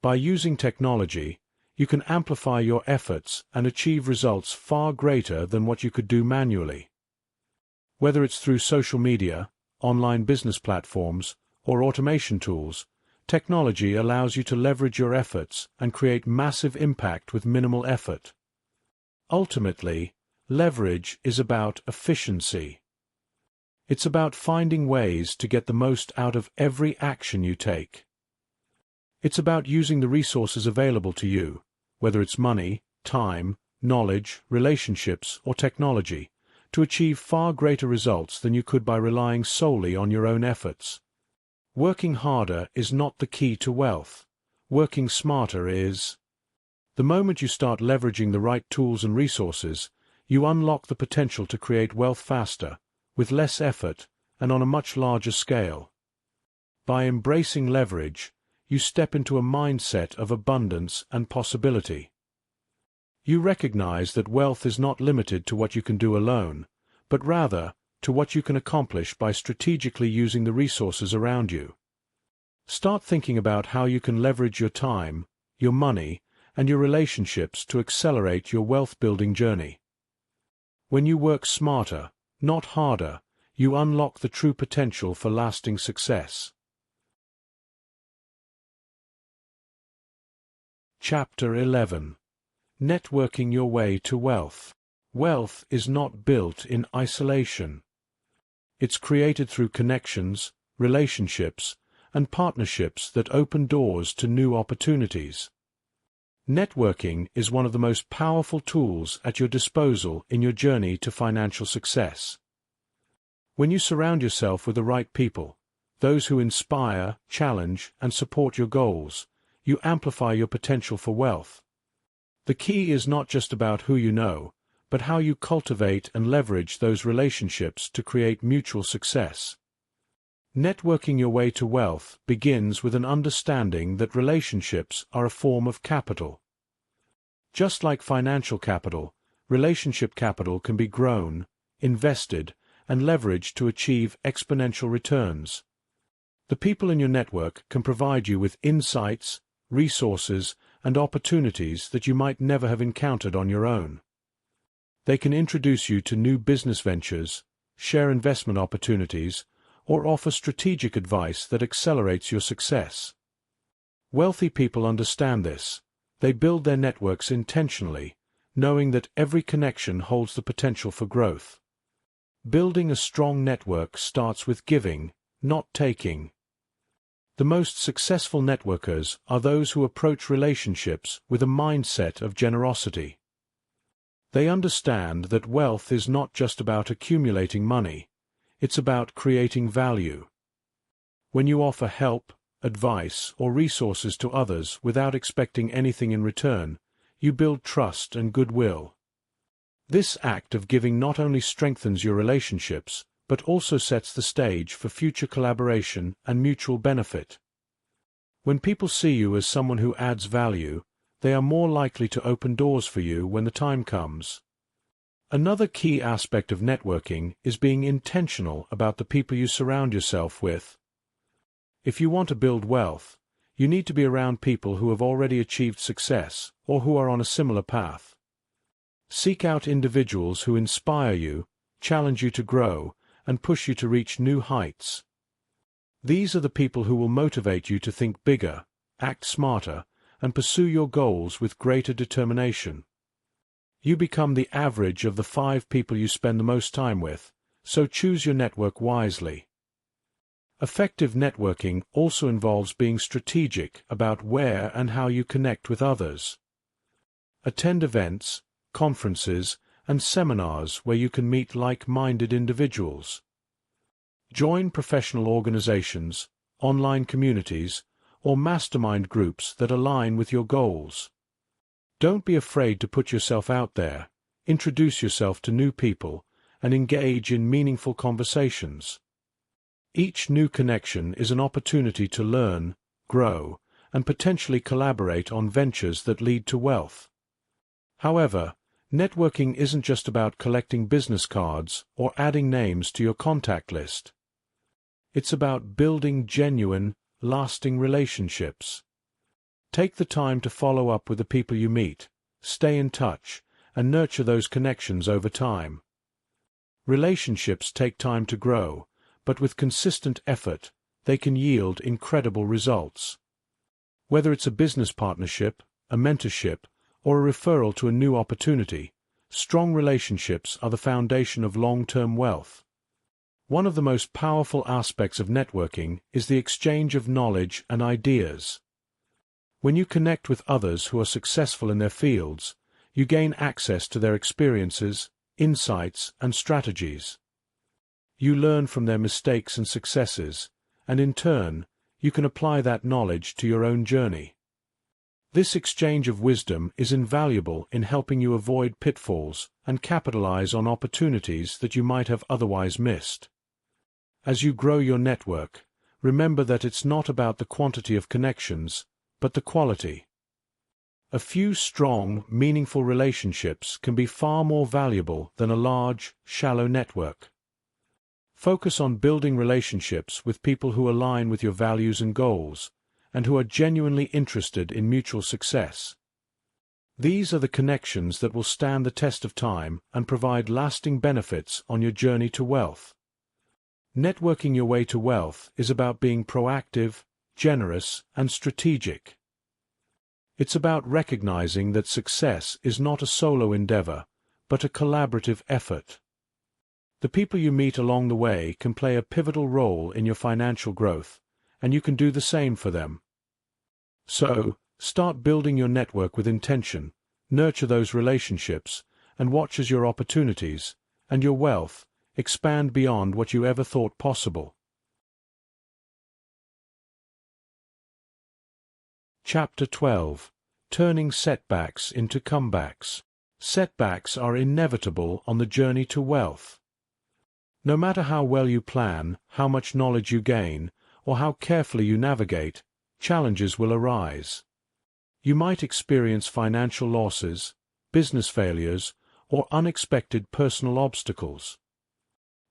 By using technology, you can amplify your efforts and achieve results far greater than what you could do manually. Whether it's through social media, online business platforms, or automation tools, technology allows you to leverage your efforts and create massive impact with minimal effort. Ultimately, leverage is about efficiency. It's about finding ways to get the most out of every action you take. It's about using the resources available to you, whether it's money, time, knowledge, relationships, or technology, to achieve far greater results than you could by relying solely on your own efforts. Working harder is not the key to wealth. Working smarter is. The moment you start leveraging the right tools and resources, you unlock the potential to create wealth faster, with less effort, and on a much larger scale. By embracing leverage, you step into a mindset of abundance and possibility. You recognize that wealth is not limited to what you can do alone, but rather to what you can accomplish by strategically using the resources around you. Start thinking about how you can leverage your time, your money, and your relationships to accelerate your wealth-building journey. When you work smarter, not harder, you unlock the true potential for lasting success. Chapter 11. Networking your way to wealth. Wealth is not built in isolation. It's created through connections, relationships, and partnerships that open doors to new opportunities. Networking is one of the most powerful tools at your disposal in your journey to financial success. When you surround yourself with the right people, those who inspire, challenge, and support your goals, you amplify your potential for wealth. The key is not just about who you know, but how you cultivate and leverage those relationships to create mutual success. Networking your way to wealth begins with an understanding that relationships are a form of capital. Just like financial capital, relationship capital can be grown, invested, and leveraged to achieve exponential returns. The people in your network can provide you with insights, resources, and opportunities that you might never have encountered on your own. They can introduce you to new business ventures, share investment opportunities, or offer strategic advice that accelerates your success. Wealthy people understand this. They build their networks intentionally, knowing that every connection holds the potential for growth. Building a strong network starts with giving, not taking. The most successful networkers are those who approach relationships with a mindset of generosity. They understand that wealth is not just about accumulating money. It's about creating value. When you offer help, advice, or resources to others without expecting anything in return, you build trust and goodwill. This act of giving not only strengthens your relationships, but also sets the stage for future collaboration and mutual benefit. When people see you as someone who adds value, they are more likely to open doors for you when the time comes. Another key aspect of networking is being intentional about the people you surround yourself with. If you want to build wealth, you need to be around people who have already achieved success or who are on a similar path. Seek out individuals who inspire you, challenge you to grow, and push you to reach new heights. These are the people who will motivate you to think bigger, act smarter, and pursue your goals with greater determination. You become the average of the 5 people you spend the most time with, so choose your network wisely. Effective networking also involves being strategic about where and how you connect with others. Attend events, conferences, and seminars where you can meet like-minded individuals. Join professional organizations, online communities, or mastermind groups that align with your goals. Don't be afraid to put yourself out there, introduce yourself to new people, and engage in meaningful conversations. Each new connection is an opportunity to learn, grow, and potentially collaborate on ventures that lead to wealth. However, networking isn't just about collecting business cards or adding names to your contact list. It's about building genuine, lasting relationships. Take the time to follow up with the people you meet, stay in touch, and nurture those connections over time. Relationships take time to grow, but with consistent effort, they can yield incredible results. Whether it's a business partnership, a mentorship, or a referral to a new opportunity, strong relationships are the foundation of long-term wealth. One of the most powerful aspects of networking is the exchange of knowledge and ideas. When you connect with others who are successful in their fields, you gain access to their experiences, insights, and strategies. You learn from their mistakes and successes, and in turn, you can apply that knowledge to your own journey. This exchange of wisdom is invaluable in helping you avoid pitfalls and capitalize on opportunities that you might have otherwise missed. As you grow your network, remember that it's not about the quantity of connections, but the quality. A few strong, meaningful relationships can be far more valuable than a large, shallow network. Focus on building relationships with people who align with your values and goals, and who are genuinely interested in mutual success. These are the connections that will stand the test of time and provide lasting benefits on your journey to wealth. Networking your way to wealth is about being proactive, generous, and strategic. It's about recognizing that success is not a solo endeavor, but a collaborative effort. The people you meet along the way can play a pivotal role in your financial growth, and you can do the same for them. So, Start building your network with intention, nurture those relationships, and watch as your opportunities, and your wealth, expand beyond what you ever thought possible. Chapter 12. Turning setbacks into comebacks. Setbacks are inevitable on the journey to wealth. No matter how well you plan, how much knowledge you gain, or how carefully you navigate, challenges will arise. You might experience financial losses, business failures, or unexpected personal obstacles.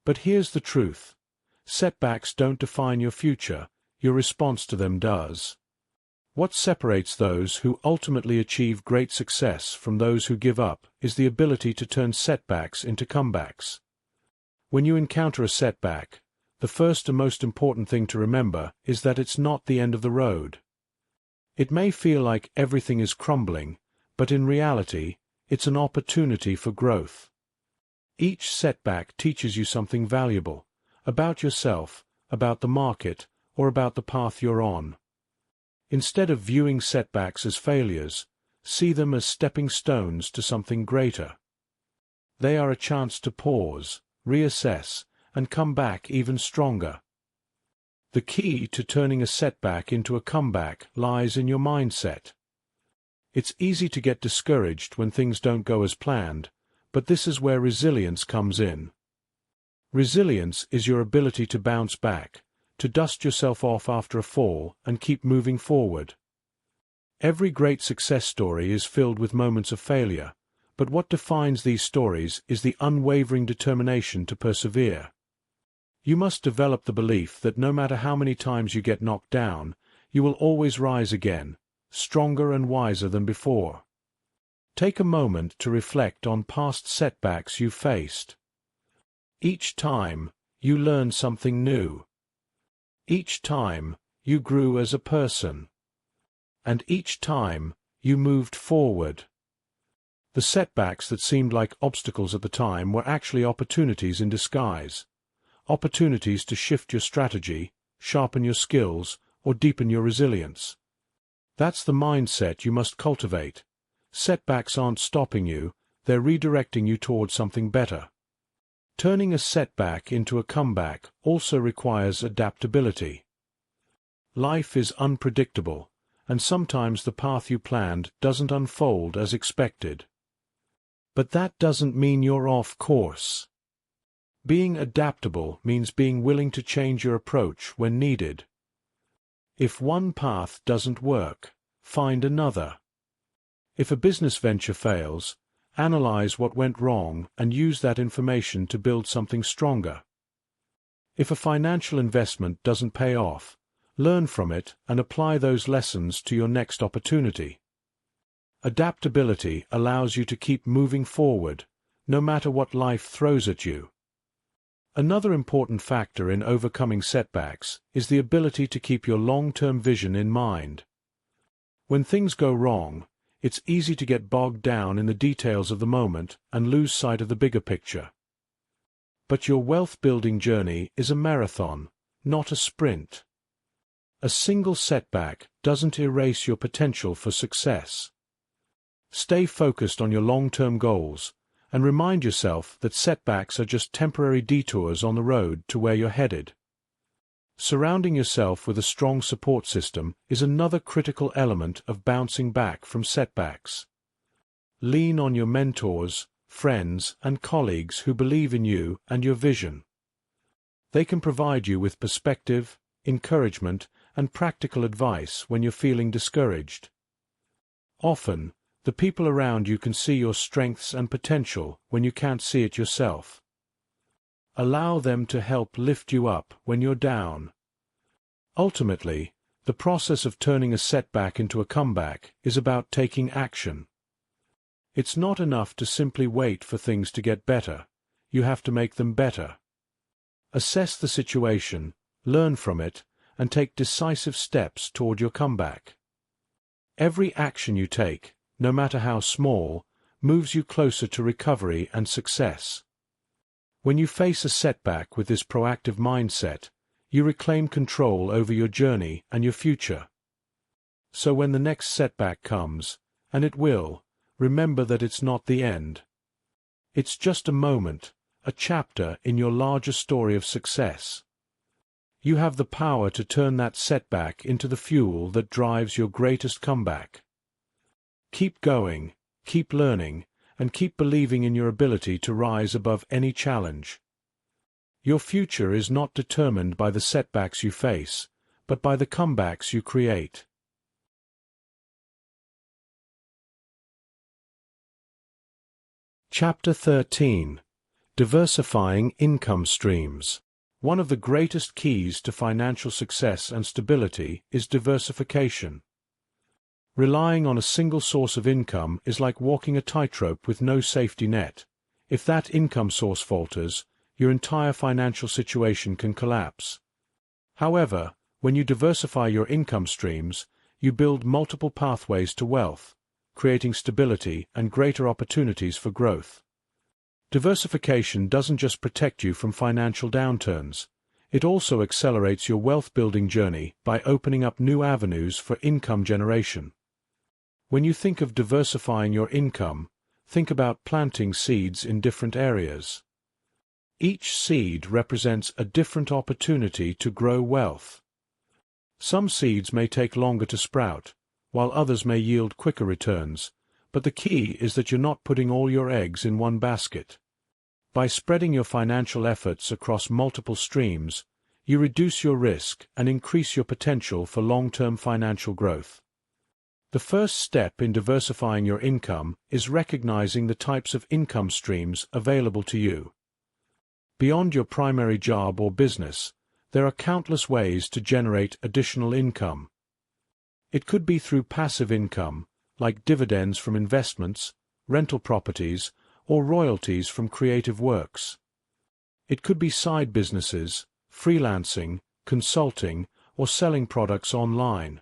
But here's the truth. Setbacks don't define your future, your response to them does. What separates those who ultimately achieve great success from those who give up is the ability to turn setbacks into comebacks. When you encounter a setback, the first and most important thing to remember is that it's not the end of the road. It may feel like everything is crumbling, but in reality, it's an opportunity for growth. Each setback teaches you something valuable, about yourself, about the market, or about the path you're on. Instead of viewing setbacks as failures, see them as stepping stones to something greater. They are a chance to pause, reassess, and come back even stronger. The key to turning a setback into a comeback lies in your mindset. It's easy to get discouraged when things don't go as planned, but this is where resilience comes in. Resilience is your ability to bounce back, to dust yourself off after a fall and keep moving forward. Every great success story is filled with moments of failure, but what defines these stories is the unwavering determination to persevere. You must develop the belief that no matter how many times you get knocked down, you will always rise again, stronger and wiser than before. Take a moment to reflect on past setbacks you faced. Each time, you learned something new. Each time, you grew as a person. And each time, you moved forward. The setbacks that seemed like obstacles at the time were actually opportunities in disguise. Opportunities to shift your strategy, sharpen your skills, or deepen your resilience. That's the mindset you must cultivate. Setbacks aren't stopping you, they're redirecting you towards something better. Turning a setback into a comeback also requires adaptability. Life is unpredictable, and sometimes the path you planned doesn't unfold as expected. But that doesn't mean you're off course. Being adaptable means being willing to change your approach when needed. If one path doesn't work, find another. If a business venture fails, analyze what went wrong and use that information to build something stronger. If a financial investment doesn't pay off, learn from it and apply those lessons to your next opportunity. Adaptability allows you to keep moving forward, no matter what life throws at you. Another important factor in overcoming setbacks is the ability to keep your long-term vision in mind. When things go wrong, it's easy to get bogged down in the details of the moment and lose sight of the bigger picture. But your wealth-building journey is a marathon, not a sprint. A single setback doesn't erase your potential for success. Stay focused on your long-term goals, and remind yourself that setbacks are just temporary detours on the road to where you're headed. Surrounding yourself with a strong support system is another critical element of bouncing back from setbacks. Lean on your mentors, friends, and colleagues who believe in you and your vision. They can provide you with perspective, encouragement, and practical advice when you're feeling discouraged. Often, the people around you can see your strengths and potential when you can't see it yourself. Allow them to help lift you up when you're down. Ultimately, the process of turning a setback into a comeback is about taking action. It's not enough to simply wait for things to get better. You have to make them better. Assess the situation, learn from it, and take decisive steps toward your comeback. Every action you take, no matter how small, moves you closer to recovery and success. When you face a setback with this proactive mindset, you reclaim control over your journey and your future. So when the next setback comes, and it will, remember that it's not the end. It's just a moment, a chapter in your larger story of success. You have the power to turn that setback into the fuel that drives your greatest comeback. Keep going, keep learning, and keep believing in your ability to rise above any challenge. Your future is not determined by the setbacks you face, but by the comebacks you create. Chapter 13. Diversifying Income Streams. One of the greatest keys to financial success and stability is diversification. Relying on a single source of income is like walking a tightrope with no safety net. If that income source falters, your entire financial situation can collapse. However, when you diversify your income streams, you build multiple pathways to wealth, creating stability and greater opportunities for growth. Diversification doesn't just protect you from financial downturns, it also accelerates your wealth-building journey by opening up new avenues for income generation. When you think of diversifying your income, think about planting seeds in different areas. Each seed represents a different opportunity to grow wealth. Some seeds may take longer to sprout, while others may yield quicker returns, but the key is that you're not putting all your eggs in one basket. By spreading your financial efforts across multiple streams, you reduce your risk and increase your potential for long-term financial growth. The first step in diversifying your income is recognizing the types of income streams available to you. Beyond your primary job or business, there are countless ways to generate additional income. It could be through passive income, like dividends from investments, rental properties, or royalties from creative works. It could be side businesses, freelancing, consulting, or selling products online.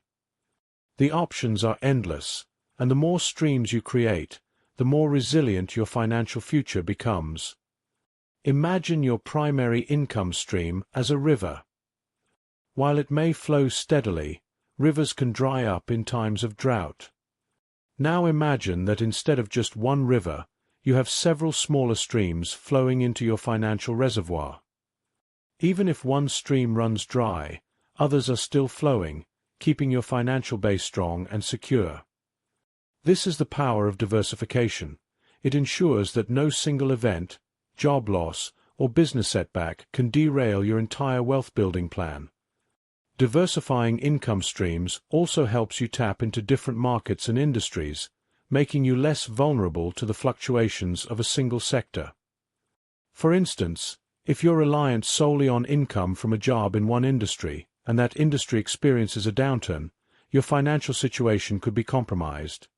The options are endless, and the more streams you create, the more resilient your financial future becomes. Imagine your primary income stream as a river. While it may flow steadily, rivers can dry up in times of drought. Now imagine that instead of just one river, you have several smaller streams flowing into your financial reservoir. Even if one stream runs dry, others are still flowing, keeping your financial base strong and secure. This is the power of diversification. It ensures that no single event, job loss, or business setback can derail your entire wealth-building plan. Diversifying income streams also helps you tap into different markets and industries, making you less vulnerable to the fluctuations of a single sector. For instance, if you're reliant solely on income from a job in one industry, and that industry experiences a downturn, your financial situation could be compromised.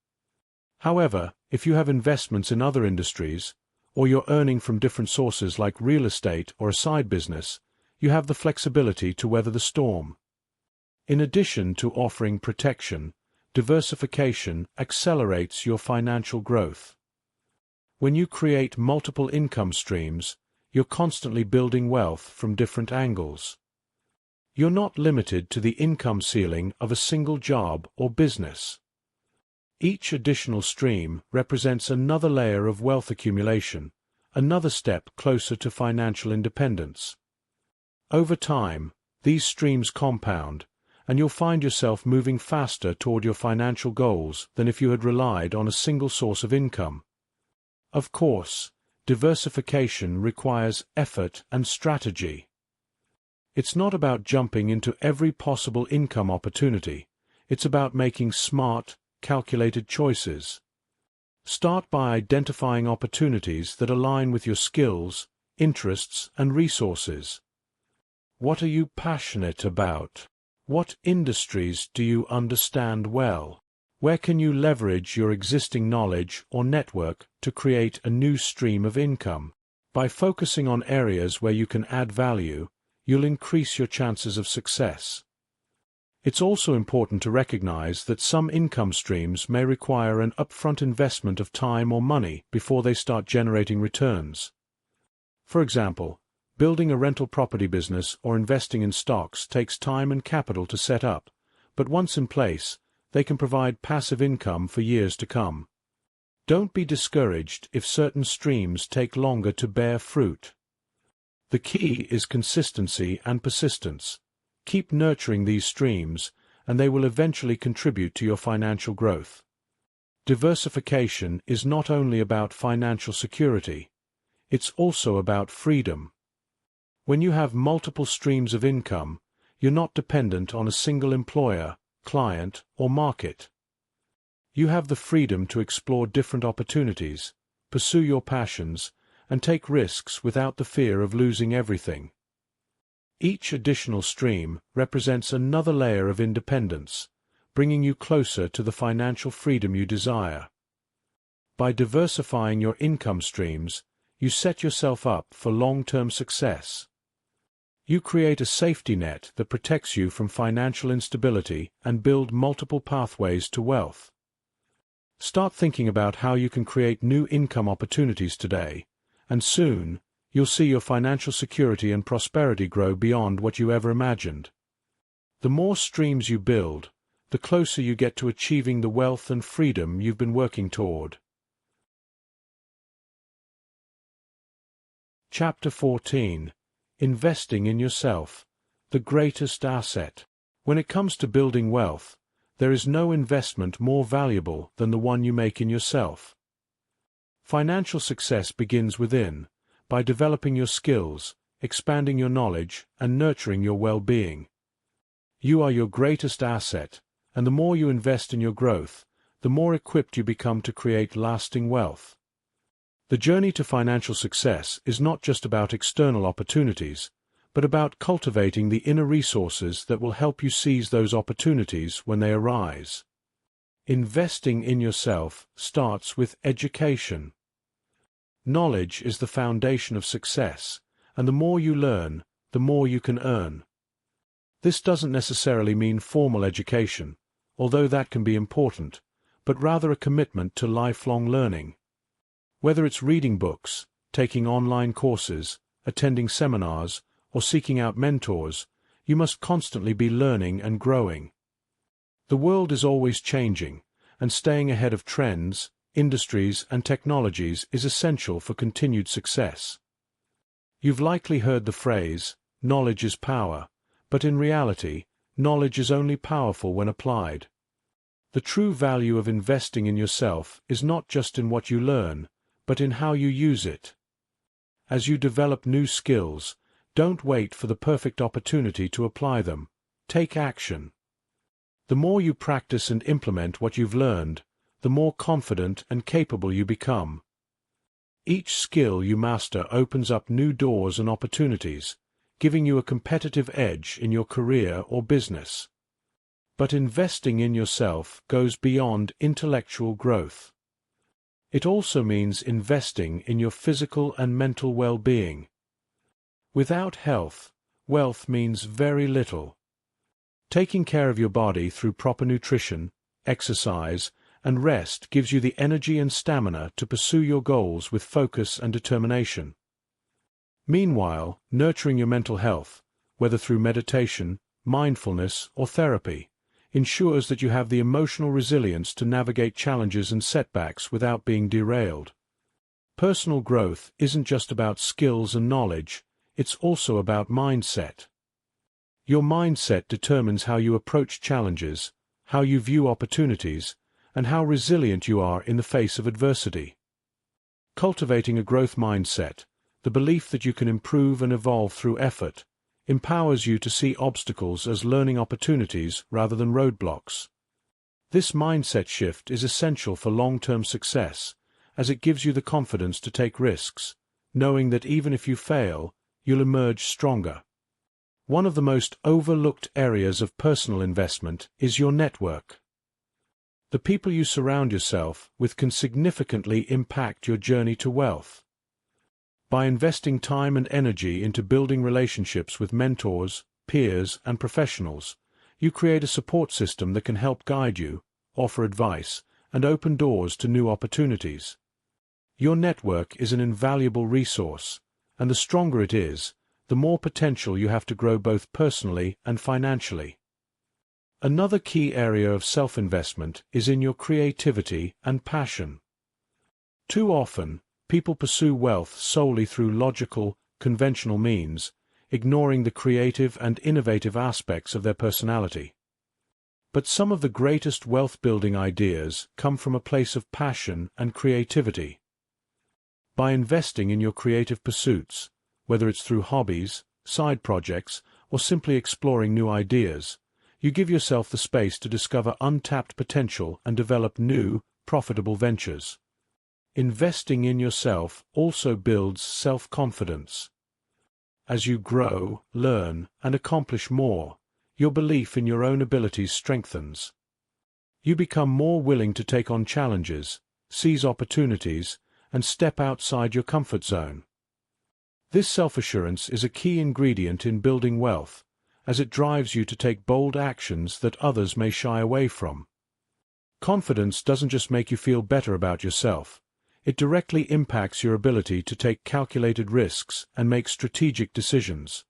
However, if you have investments in other industries, or you're earning from different sources like real estate or a side business, you have the flexibility to weather the storm. In addition to offering protection, diversification accelerates your financial growth. When you create multiple income streams, you're constantly building wealth from different angles. You're not limited to the income ceiling of a single job or business. Each additional stream represents another layer of wealth accumulation, another step closer to financial independence. Over time, these streams compound, and you'll find yourself moving faster toward your financial goals than if you had relied on a single source of income. Of course, diversification requires effort and strategy. It's not about jumping into every possible income opportunity. It's about making smart, calculated choices. Start by identifying opportunities that align with your skills, interests, and resources. What are you passionate about? What industries do you understand well? Where can you leverage your existing knowledge or network to create a new stream of income? By focusing on areas where you can add value, you'll increase your chances of success. It's also important to recognize that some income streams may require an upfront investment of time or money before they start generating returns. For example, building a rental property business or investing in stocks takes time and capital to set up, but once in place, they can provide passive income for years to come. Don't be discouraged if certain streams take longer to bear fruit. The key is consistency and persistence. Keep nurturing these streams, and they will eventually contribute to your financial growth. Diversification is not only about financial security, it's also about freedom. When you have multiple streams of income, you're not dependent on a single employer, client, or market. You have the freedom to explore different opportunities, pursue your passions, and take risks without the fear of losing everything. Each additional stream represents another layer of independence, bringing you closer to the financial freedom you desire. By diversifying your income streams, you set yourself up for long-term success. You create a safety net that protects you from financial instability and build multiple pathways to wealth. Start thinking about how you can create new income opportunities today, and soon, you'll see your financial security and prosperity grow beyond what you ever imagined. The more streams you build, the closer you get to achieving the wealth and freedom you've been working toward. Chapter 14. Investing in yourself, the greatest asset. When it comes to building wealth, there is no investment more valuable than the one you make in yourself. Financial success begins within, by developing your skills, expanding your knowledge, and nurturing your well-being. You are your greatest asset, and the more you invest in your growth, the more equipped you become to create lasting wealth. The journey to financial success is not just about external opportunities, but about cultivating the inner resources that will help you seize those opportunities when they arise. Investing in yourself starts with education. Knowledge is the foundation of success, and the more you learn, the more you can earn. This doesn't necessarily mean formal education, although that can be important, but rather a commitment to lifelong learning. Whether it's reading books, taking online courses, attending seminars, or seeking out mentors, you must constantly be learning and growing. The world is always changing, and staying ahead of trends, industries, and technologies is essential for continued success. You've likely heard the phrase, "knowledge is power," but in reality, knowledge is only powerful when applied. The true value of investing in yourself is not just in what you learn, but in how you use it. As you develop new skills, don't wait for the perfect opportunity to apply them. Take action. The more you practice and implement what you've learned, the more confident and capable you become. Each skill you master opens up new doors and opportunities, giving you a competitive edge in your career or business. But investing in yourself goes beyond intellectual growth. It also means investing in your physical and mental well-being. Without health, wealth means very little. Taking care of your body through proper nutrition, exercise, and rest gives you the energy and stamina to pursue your goals with focus and determination. Meanwhile, nurturing your mental health, whether through meditation, mindfulness, or therapy, ensures that you have the emotional resilience to navigate challenges and setbacks without being derailed. Personal growth isn't just about skills and knowledge, it's also about mindset. Your mindset determines how you approach challenges, how you view opportunities, and how resilient you are in the face of adversity. Cultivating a growth mindset, the belief that you can improve and evolve through effort, empowers you to see obstacles as learning opportunities rather than roadblocks. This mindset shift is essential for long-term success, as it gives you the confidence to take risks, knowing that even if you fail, you'll emerge stronger. One of the most overlooked areas of personal investment is your network. The people you surround yourself with can significantly impact your journey to wealth. By investing time and energy into building relationships with mentors, peers, and professionals, you create a support system that can help guide you, offer advice, and open doors to new opportunities. Your network is an invaluable resource, and the stronger it is, the more potential you have to grow both personally and financially. Another key area of self-investment is in your creativity and passion. Too often, people pursue wealth solely through logical, conventional means, ignoring the creative and innovative aspects of their personality. But some of the greatest wealth-building ideas come from a place of passion and creativity. By investing in your creative pursuits, whether it's through hobbies, side projects, or simply exploring new ideas, you give yourself the space to discover untapped potential and develop new, profitable ventures. Investing in yourself also builds self-confidence. As you grow, learn, and accomplish more, your belief in your own abilities strengthens. You become more willing to take on challenges, seize opportunities, and step outside your comfort zone. This self-assurance is a key ingredient in building wealth, as it drives you to take bold actions that others may shy away from. Confidence doesn't just make you feel better about yourself, it directly impacts your ability to take calculated risks and make strategic decisions.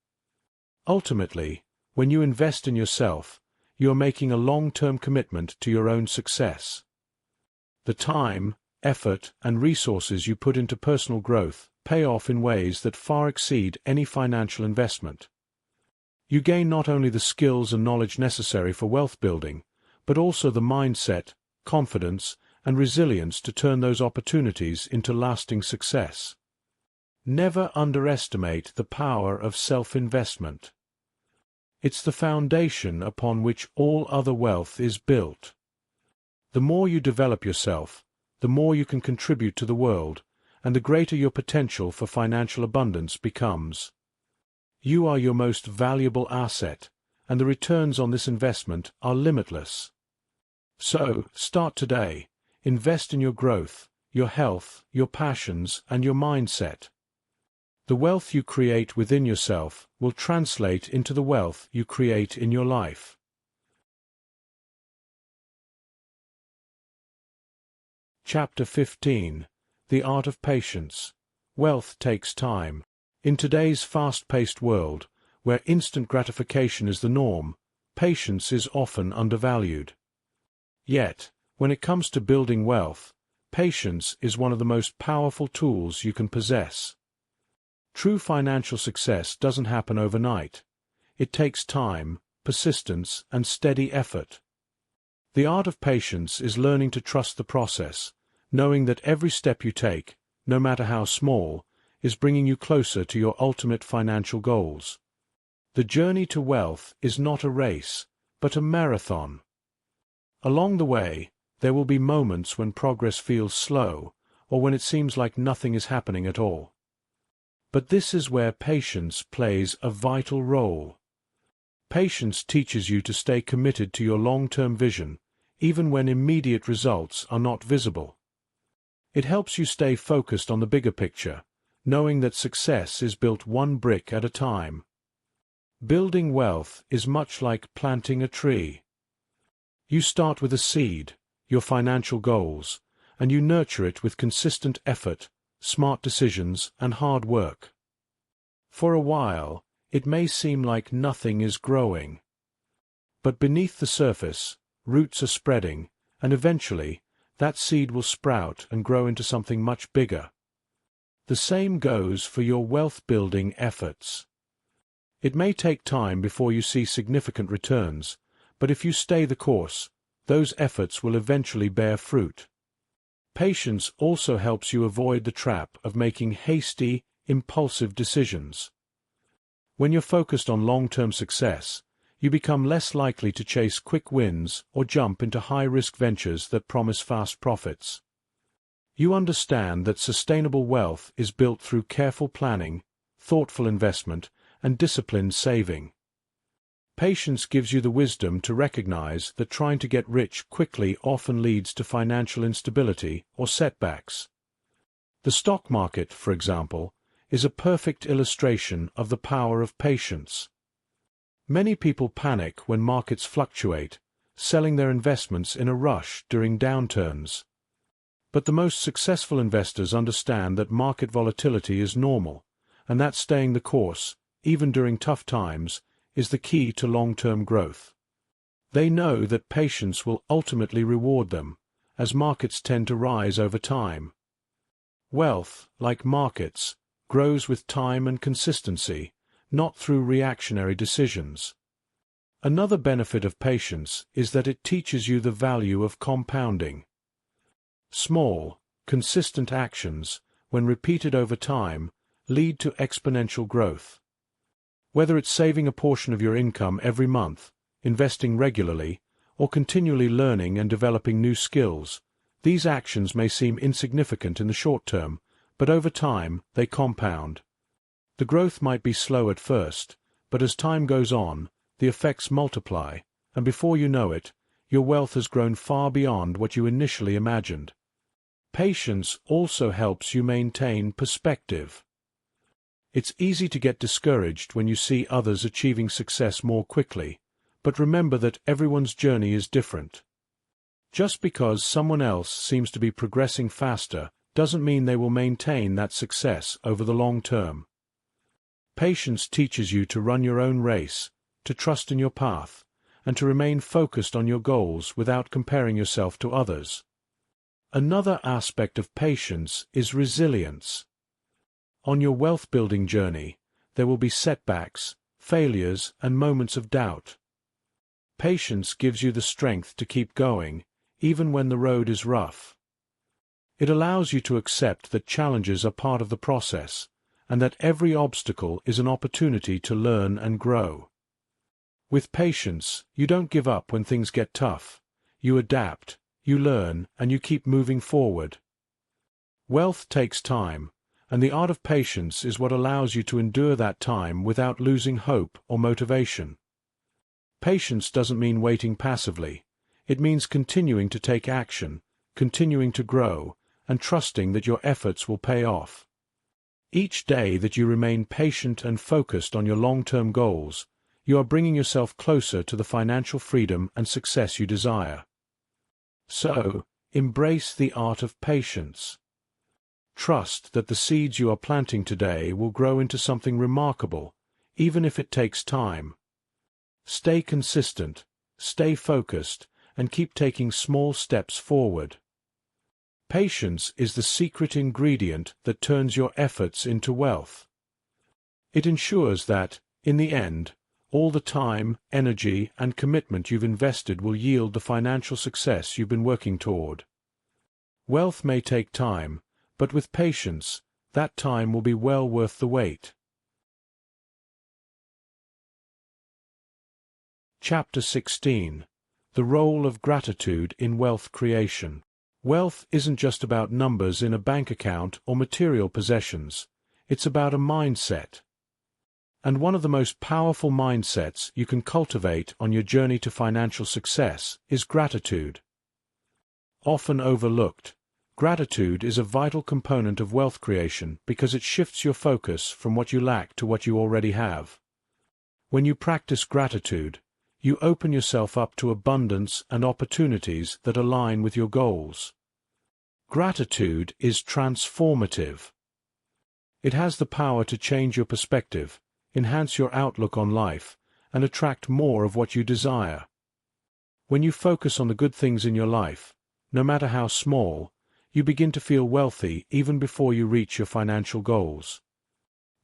Ultimately, when you invest in yourself, you are making a long-term commitment to your own success. The time, effort, and resources you put into personal growth pay off in ways that far exceed any financial investment. You gain not only the skills and knowledge necessary for wealth building, but also the mindset, confidence, and resilience to turn those opportunities into lasting success. Never underestimate the power of self-investment. It's the foundation upon which all other wealth is built. The more you develop yourself, the more you can contribute to the world, and the greater your potential for financial abundance becomes. You are your most valuable asset, and the returns on this investment are limitless. So, start today. Invest in your growth, your health, your passions, and your mindset. The wealth you create within yourself will translate into the wealth you create in your life. Chapter 15. The Art of Patience. Wealth takes time. In today's fast-paced world, where instant gratification is the norm, patience is often undervalued. Yet, when it comes to building wealth, patience is one of the most powerful tools you can possess. True financial success doesn't happen overnight. It takes time, persistence, and steady effort. The art of patience is learning to trust the process, knowing that every step you take, no matter how small, is bringing you closer to your ultimate financial goals. The journey to wealth is not a race, but a marathon. Along the way, there will be moments when progress feels slow, or when it seems like nothing is happening at all. But this is where patience plays a vital role. Patience teaches you to stay committed to your long-term vision, even when immediate results are not visible. It helps you stay focused on the bigger picture, knowing that success is built one brick at a time. Building wealth is much like planting a tree. You start with a seed, your financial goals, and you nurture it with consistent effort, smart decisions, and hard work. For a while, it may seem like nothing is growing. But beneath the surface, roots are spreading, and eventually, that seed will sprout and grow into something much bigger. The same goes for your wealth-building efforts. It may take time before you see significant returns, but if you stay the course, those efforts will eventually bear fruit. Patience also helps you avoid the trap of making hasty, impulsive decisions. When you're focused on long-term success, you become less likely to chase quick wins or jump into high-risk ventures that promise fast profits. You understand that sustainable wealth is built through careful planning, thoughtful investment, and disciplined saving. Patience gives you the wisdom to recognize that trying to get rich quickly often leads to financial instability or setbacks. The stock market, for example, is a perfect illustration of the power of patience. Many people panic when markets fluctuate, selling their investments in a rush during downturns. But the most successful investors understand that market volatility is normal, and that staying the course, even during tough times, is the key to long-term growth. They know that patience will ultimately reward them, as markets tend to rise over time. Wealth, like markets, grows with time and consistency, not through reactionary decisions. Another benefit of patience is that it teaches you the value of compounding. Small, consistent actions, when repeated over time, lead to exponential growth. Whether it's saving a portion of your income every month, investing regularly, or continually learning and developing new skills, these actions may seem insignificant in the short term, but over time they compound. The growth might be slow at first, but as time goes on, the effects multiply, and before you know it, your wealth has grown far beyond what you initially imagined. Patience also helps you maintain perspective. It's easy to get discouraged when you see others achieving success more quickly, but remember that everyone's journey is different. Just because someone else seems to be progressing faster doesn't mean they will maintain that success over the long term. Patience teaches you to run your own race, to trust in your path, and to remain focused on your goals without comparing yourself to others. Another aspect of patience is resilience. On your wealth-building journey, there will be setbacks, failures, and moments of doubt. Patience gives you the strength to keep going, even when the road is rough. It allows you to accept that challenges are part of the process, and that every obstacle is an opportunity to learn and grow. With patience, you don't give up when things get tough. You adapt, you learn, and you keep moving forward. Wealth takes time, and the art of patience is what allows you to endure that time without losing hope or motivation. Patience doesn't mean waiting passively. It means continuing to take action, continuing to grow, and trusting that your efforts will pay off. Each day that you remain patient and focused on your long-term goals, you are bringing yourself closer to the financial freedom and success you desire. So, embrace the art of patience. Trust that the seeds you are planting today will grow into something remarkable, even if it takes time. Stay consistent, stay focused, and keep taking small steps forward. Patience is the secret ingredient that turns your efforts into wealth. It ensures that, in the end, all the time, energy, and commitment you've invested will yield the financial success you've been working toward. Wealth may take time, but with patience, that time will be well worth the wait. Chapter 16. The Role of Gratitude in Wealth Creation. Wealth isn't just about numbers in a bank account or material possessions. It's about a mindset. And one of the most powerful mindsets you can cultivate on your journey to financial success is gratitude. Often overlooked, gratitude is a vital component of wealth creation because it shifts your focus from what you lack to what you already have. When you practice gratitude, you open yourself up to abundance and opportunities that align with your goals. Gratitude is transformative. It has the power to change your perspective, enhance your outlook on life, and attract more of what you desire. When you focus on the good things in your life, no matter how small, you begin to feel wealthy even before you reach your financial goals.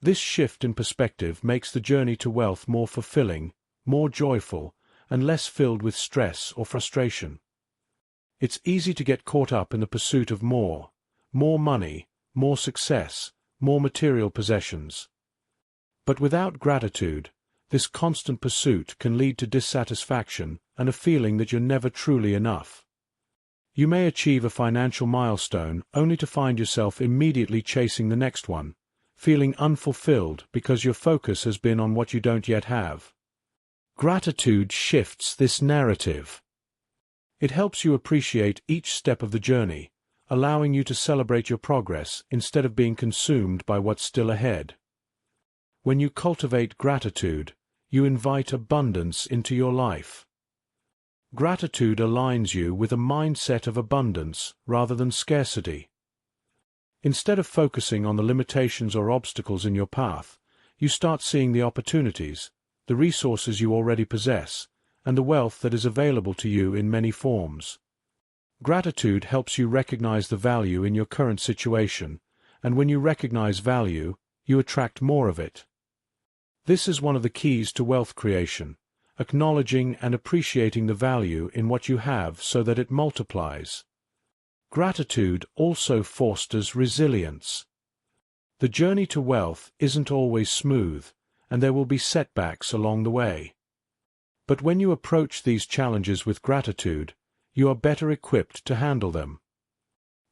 This shift in perspective makes the journey to wealth more fulfilling, more joyful, and less filled with stress or frustration. It's easy to get caught up in the pursuit of more money, more success, more material possessions. But without gratitude, this constant pursuit can lead to dissatisfaction and a feeling that you're never truly enough. You may achieve a financial milestone only to find yourself immediately chasing the next one, feeling unfulfilled because your focus has been on what you don't yet have. Gratitude shifts this narrative. It helps you appreciate each step of the journey, allowing you to celebrate your progress instead of being consumed by what's still ahead. When you cultivate gratitude, you invite abundance into your life. Gratitude aligns you with a mindset of abundance rather than scarcity. Instead of focusing on the limitations or obstacles in your path, you start seeing the opportunities, the resources you already possess, and the wealth that is available to you in many forms. Gratitude helps you recognize the value in your current situation, and when you recognize value, you attract more of it. This is one of the keys to wealth creation, acknowledging and appreciating the value in what you have so that it multiplies. Gratitude also fosters resilience. The journey to wealth isn't always smooth, and there will be setbacks along the way. But when you approach these challenges with gratitude, you are better equipped to handle them.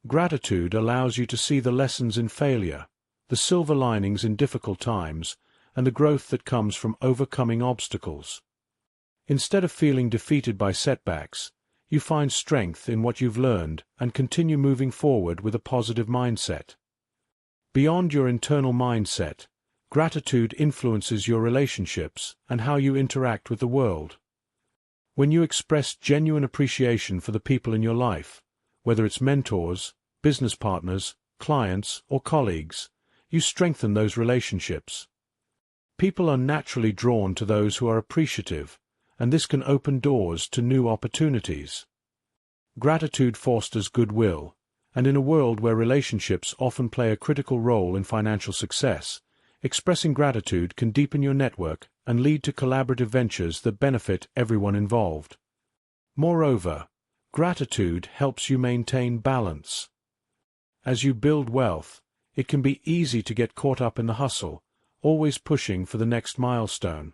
Gratitude allows you to see the lessons in failure, the silver linings in difficult times, and the growth that comes from overcoming obstacles. Instead of feeling defeated by setbacks, you find strength in what you've learned and continue moving forward with a positive mindset. Beyond your internal mindset, gratitude influences your relationships and how you interact with the world. When you express genuine appreciation for the people in your life, whether it's mentors, business partners, clients, or colleagues, you strengthen those relationships. People are naturally drawn to those who are appreciative, and this can open doors to new opportunities. Gratitude fosters goodwill, and in a world where relationships often play a critical role in financial success, expressing gratitude can deepen your network and lead to collaborative ventures that benefit everyone involved. Moreover, gratitude helps you maintain balance. As you build wealth, it can be easy to get caught up in the hustle, always pushing for the next milestone.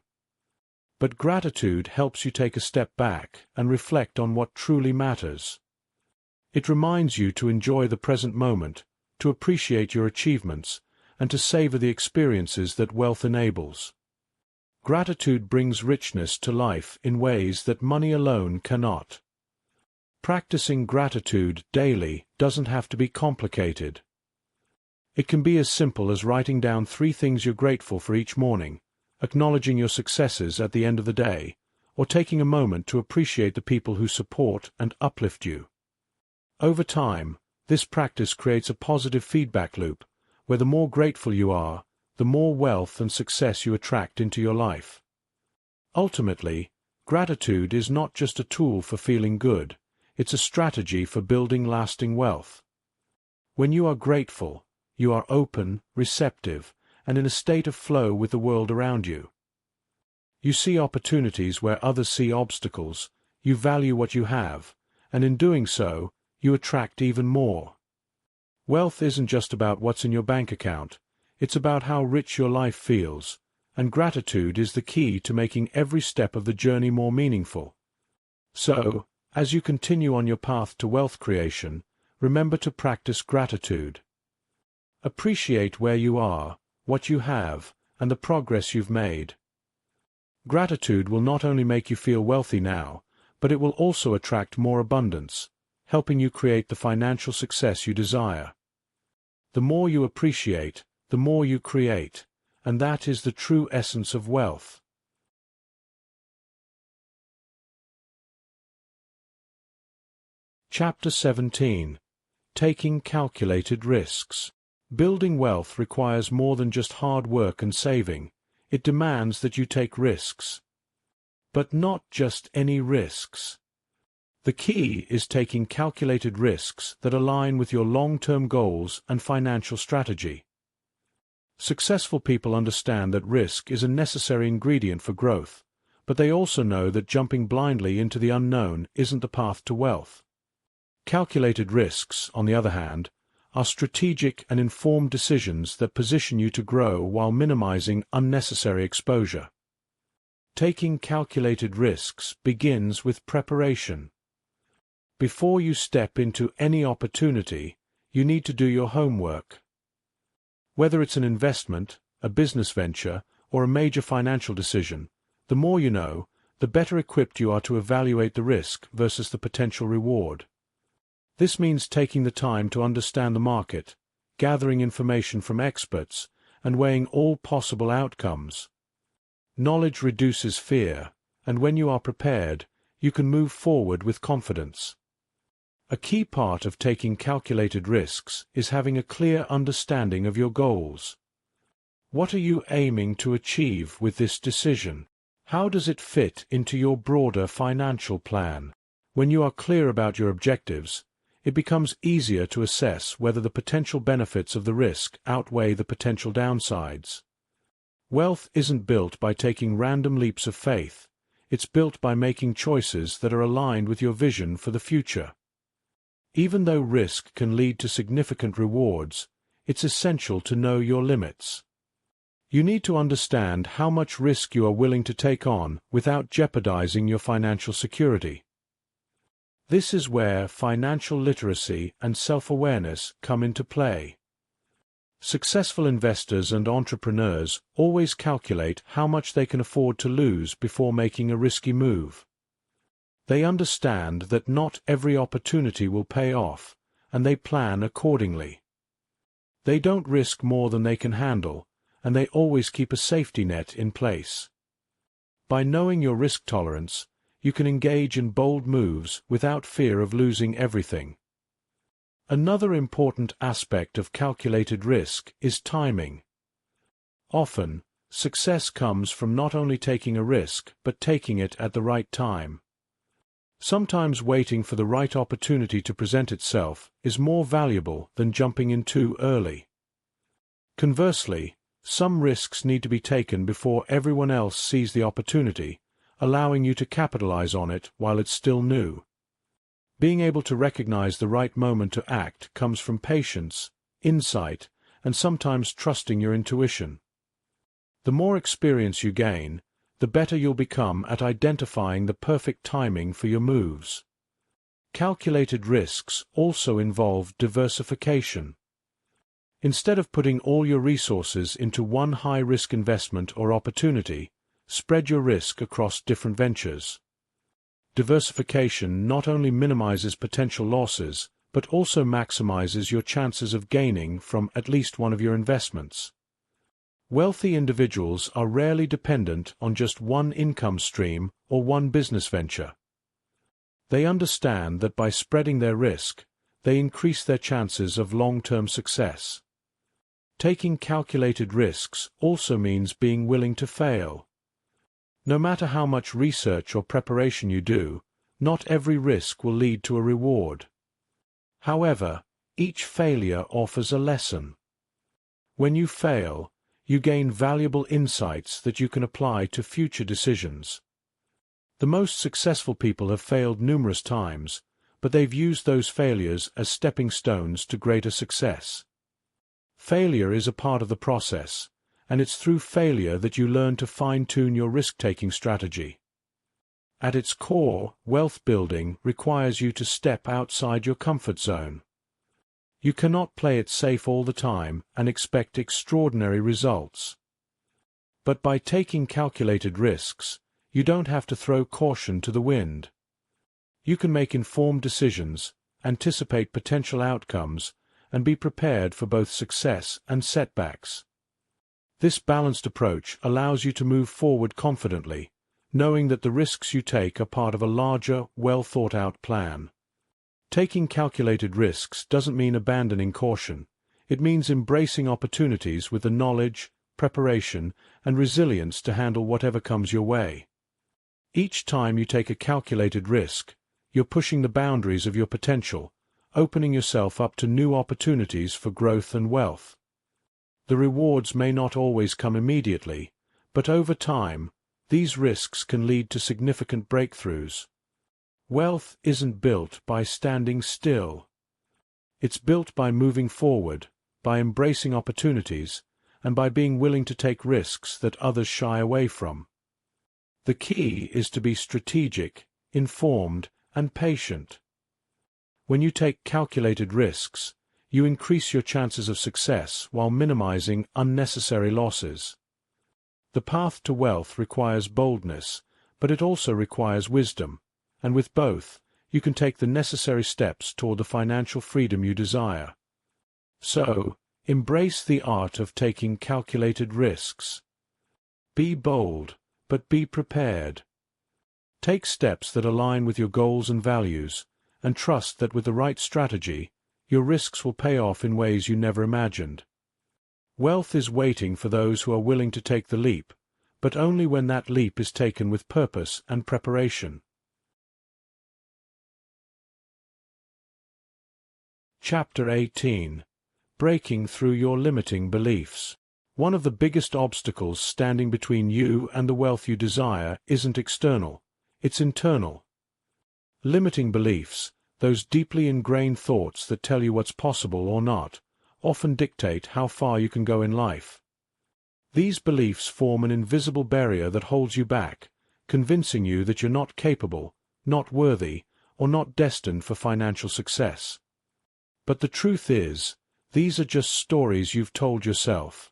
But gratitude helps you take a step back and reflect on what truly matters. It reminds you to enjoy the present moment, to appreciate your achievements, and to savor the experiences that wealth enables. Gratitude brings richness to life in ways that money alone cannot. Practicing gratitude daily doesn't have to be complicated. It can be as simple as writing down 3 things you're grateful for each morning, acknowledging your successes at the end of the day, or taking a moment to appreciate the people who support and uplift you. Over time, this practice creates a positive feedback loop, where the more grateful you are, the more wealth and success you attract into your life. Ultimately, gratitude is not just a tool for feeling good, it's a strategy for building lasting wealth. When you are grateful, you are open, receptive, and in a state of flow with the world around you. You see opportunities where others see obstacles, you value what you have, and in doing so, you attract even more. Wealth isn't just about what's in your bank account, it's about how rich your life feels, and gratitude is the key to making every step of the journey more meaningful. So, as you continue on your path to wealth creation, remember to practice gratitude. Appreciate where you are, what you have, and the progress you've made. Gratitude will not only make you feel wealthy now, but it will also attract more abundance, helping you create the financial success you desire. The more you appreciate, the more you create, and that is the true essence of wealth. Chapter 17. Taking calculated risks. Building wealth requires more than just hard work and saving. It demands that you take risks. But not just any risks. The key is taking calculated risks that align with your long-term goals and financial strategy. Successful people understand that risk is a necessary ingredient for growth, but they also know that jumping blindly into the unknown isn't the path to wealth. Calculated risks, on the other hand, are strategic and informed decisions that position you to grow while minimizing unnecessary exposure. Taking calculated risks begins with preparation. Before you step into any opportunity, you need to do your homework. Whether it's an investment, a business venture, or a major financial decision, the more you know, the better equipped you are to evaluate the risk versus the potential reward. This means taking the time to understand the market, gathering information from experts, and weighing all possible outcomes. Knowledge reduces fear, and when you are prepared, you can move forward with confidence. A key part of taking calculated risks is having a clear understanding of your goals. What are you aiming to achieve with this decision? How does it fit into your broader financial plan? When you are clear about your objectives, it becomes easier to assess whether the potential benefits of the risk outweigh the potential downsides. Wealth isn't built by taking random leaps of faith. It's built by making choices that are aligned with your vision for the future. Even though risk can lead to significant rewards, it's essential to know your limits. You need to understand how much risk you are willing to take on without jeopardizing your financial security. This is where financial literacy and self-awareness come into play. Successful investors and entrepreneurs always calculate how much they can afford to lose before making a risky move. They understand that not every opportunity will pay off, and they plan accordingly. They don't risk more than they can handle, and they always keep a safety net in place. By knowing your risk tolerance, you can engage in bold moves without fear of losing everything. Another important aspect of calculated risk is timing. Often, success comes from not only taking a risk but taking it at the right time. Sometimes waiting for the right opportunity to present itself is more valuable than jumping in too early. Conversely, some risks need to be taken before everyone else sees the opportunity, allowing you to capitalize on it while it's still new. Being able to recognize the right moment to act comes from patience, insight, and sometimes trusting your intuition. The more experience you gain, the better you'll become at identifying the perfect timing for your moves. Calculated risks also involve diversification. Instead of putting all your resources into one high-risk investment or opportunity, spread your risk across different ventures. Diversification not only minimizes potential losses, but also maximizes your chances of gaining from at least one of your investments. Wealthy individuals are rarely dependent on just one income stream or one business venture. They understand that by spreading their risk, they increase their chances of long-term success. Taking calculated risks also means being willing to fail. No matter how much research or preparation you do, not every risk will lead to a reward. However, each failure offers a lesson. When you fail, you gain valuable insights that you can apply to future decisions. The most successful people have failed numerous times, but they've used those failures as stepping stones to greater success. Failure is a part of the process, and it's through failure that you learn to fine-tune your risk-taking strategy. At its core, wealth building requires you to step outside your comfort zone. You cannot play it safe all the time and expect extraordinary results. But by taking calculated risks, you don't have to throw caution to the wind. You can make informed decisions, anticipate potential outcomes, and be prepared for both success and setbacks. This balanced approach allows you to move forward confidently, knowing that the risks you take are part of a larger, well-thought-out plan. Taking calculated risks doesn't mean abandoning caution. It means embracing opportunities with the knowledge, preparation, and resilience to handle whatever comes your way. Each time you take a calculated risk, you're pushing the boundaries of your potential, opening yourself up to new opportunities for growth and wealth. The rewards may not always come immediately, but over time, these risks can lead to significant breakthroughs. Wealth isn't built by standing still. It's built by moving forward, by embracing opportunities, and by being willing to take risks that others shy away from. The key is to be strategic, informed, and patient. When you take calculated risks, you increase your chances of success while minimizing unnecessary losses. The path to wealth requires boldness, but it also requires wisdom, and with both, you can take the necessary steps toward the financial freedom you desire. So, embrace the art of taking calculated risks. Be bold, but be prepared. Take steps that align with your goals and values, and trust that with the right strategy, your risks will pay off in ways you never imagined. Wealth is waiting for those who are willing to take the leap, but only when that leap is taken with purpose and preparation. Chapter 18. Breaking through your limiting beliefs. One of the biggest obstacles standing between you and the wealth you desire isn't external, it's internal. Limiting beliefs, those deeply ingrained thoughts that tell you what's possible or not, often dictate how far you can go in life. These beliefs form an invisible barrier that holds you back, convincing you that you're not capable, not worthy, or not destined for financial success. But the truth is, these are just stories you've told yourself.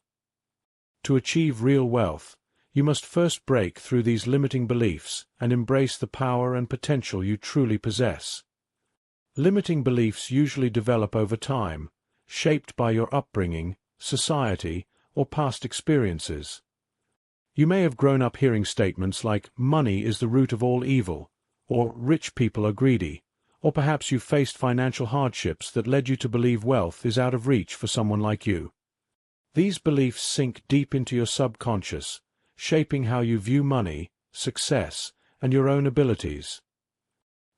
To achieve real wealth, you must first break through these limiting beliefs and embrace the power and potential you truly possess. Limiting beliefs usually develop over time, shaped by your upbringing, society, or past experiences. You may have grown up hearing statements like, "Money is the root of all evil," or "Rich people are greedy," or perhaps you faced financial hardships that led you to believe wealth is out of reach for someone like you. These beliefs sink deep into your subconscious, shaping how you view money, success, and your own abilities.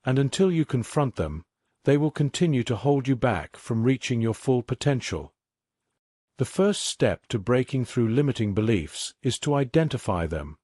And until you confront them, they will continue to hold you back from reaching your full potential. The first step to breaking through limiting beliefs is to identify them.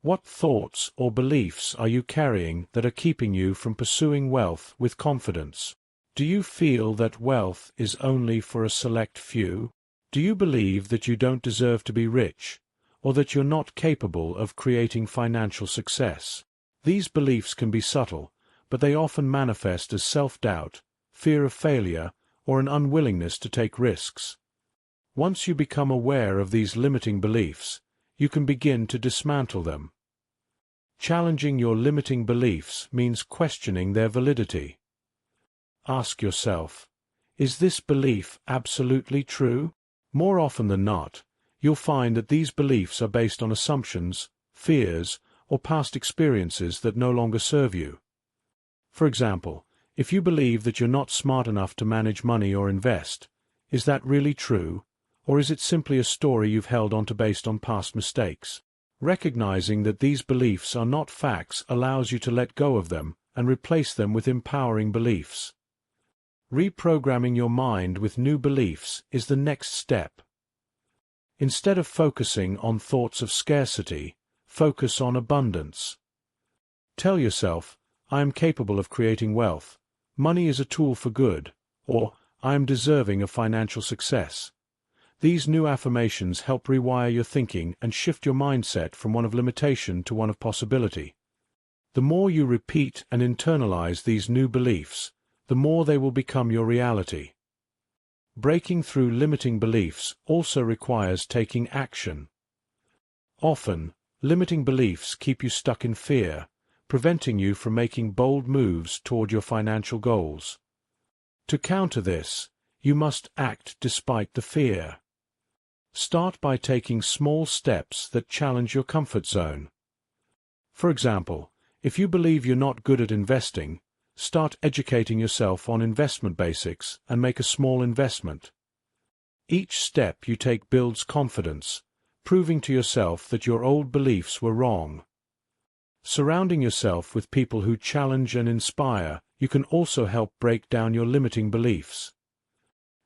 What thoughts or beliefs are you carrying that are keeping you from pursuing wealth with confidence? Do you feel that wealth is only for a select few? Do you believe that you don't deserve to be rich, or that you're not capable of creating financial success? These beliefs can be subtle, but they often manifest as self-doubt, fear of failure, or an unwillingness to take risks. Once you become aware of these limiting beliefs, you can begin to dismantle them. Challenging your limiting beliefs means questioning their validity. Ask yourself, is this belief absolutely true? More often than not, you'll find that these beliefs are based on assumptions, fears, or past experiences that no longer serve you. For example, if you believe that you're not smart enough to manage money or invest, is that really true, or is it simply a story you've held onto based on past mistakes? Recognizing that these beliefs are not facts allows you to let go of them and replace them with empowering beliefs. Reprogramming your mind with new beliefs is the next step. Instead of focusing on thoughts of scarcity, focus on abundance. Tell yourself, "I am capable of creating wealth. Money is a tool for good," or "I am deserving of financial success." These new affirmations help rewire your thinking and shift your mindset from one of limitation to one of possibility. The more you repeat and internalize these new beliefs, the more they will become your reality. Breaking through limiting beliefs also requires taking action. Often, limiting beliefs keep you stuck in fear, preventing you from making bold moves toward your financial goals. To counter this, you must act despite the fear. Start by taking small steps that challenge your comfort zone. For example, if you believe you're not good at investing, start educating yourself on investment basics and make a small investment. Each step you take builds confidence, proving to yourself that your old beliefs were wrong. Surrounding yourself with people who challenge and inspire, you can also help break down your limiting beliefs.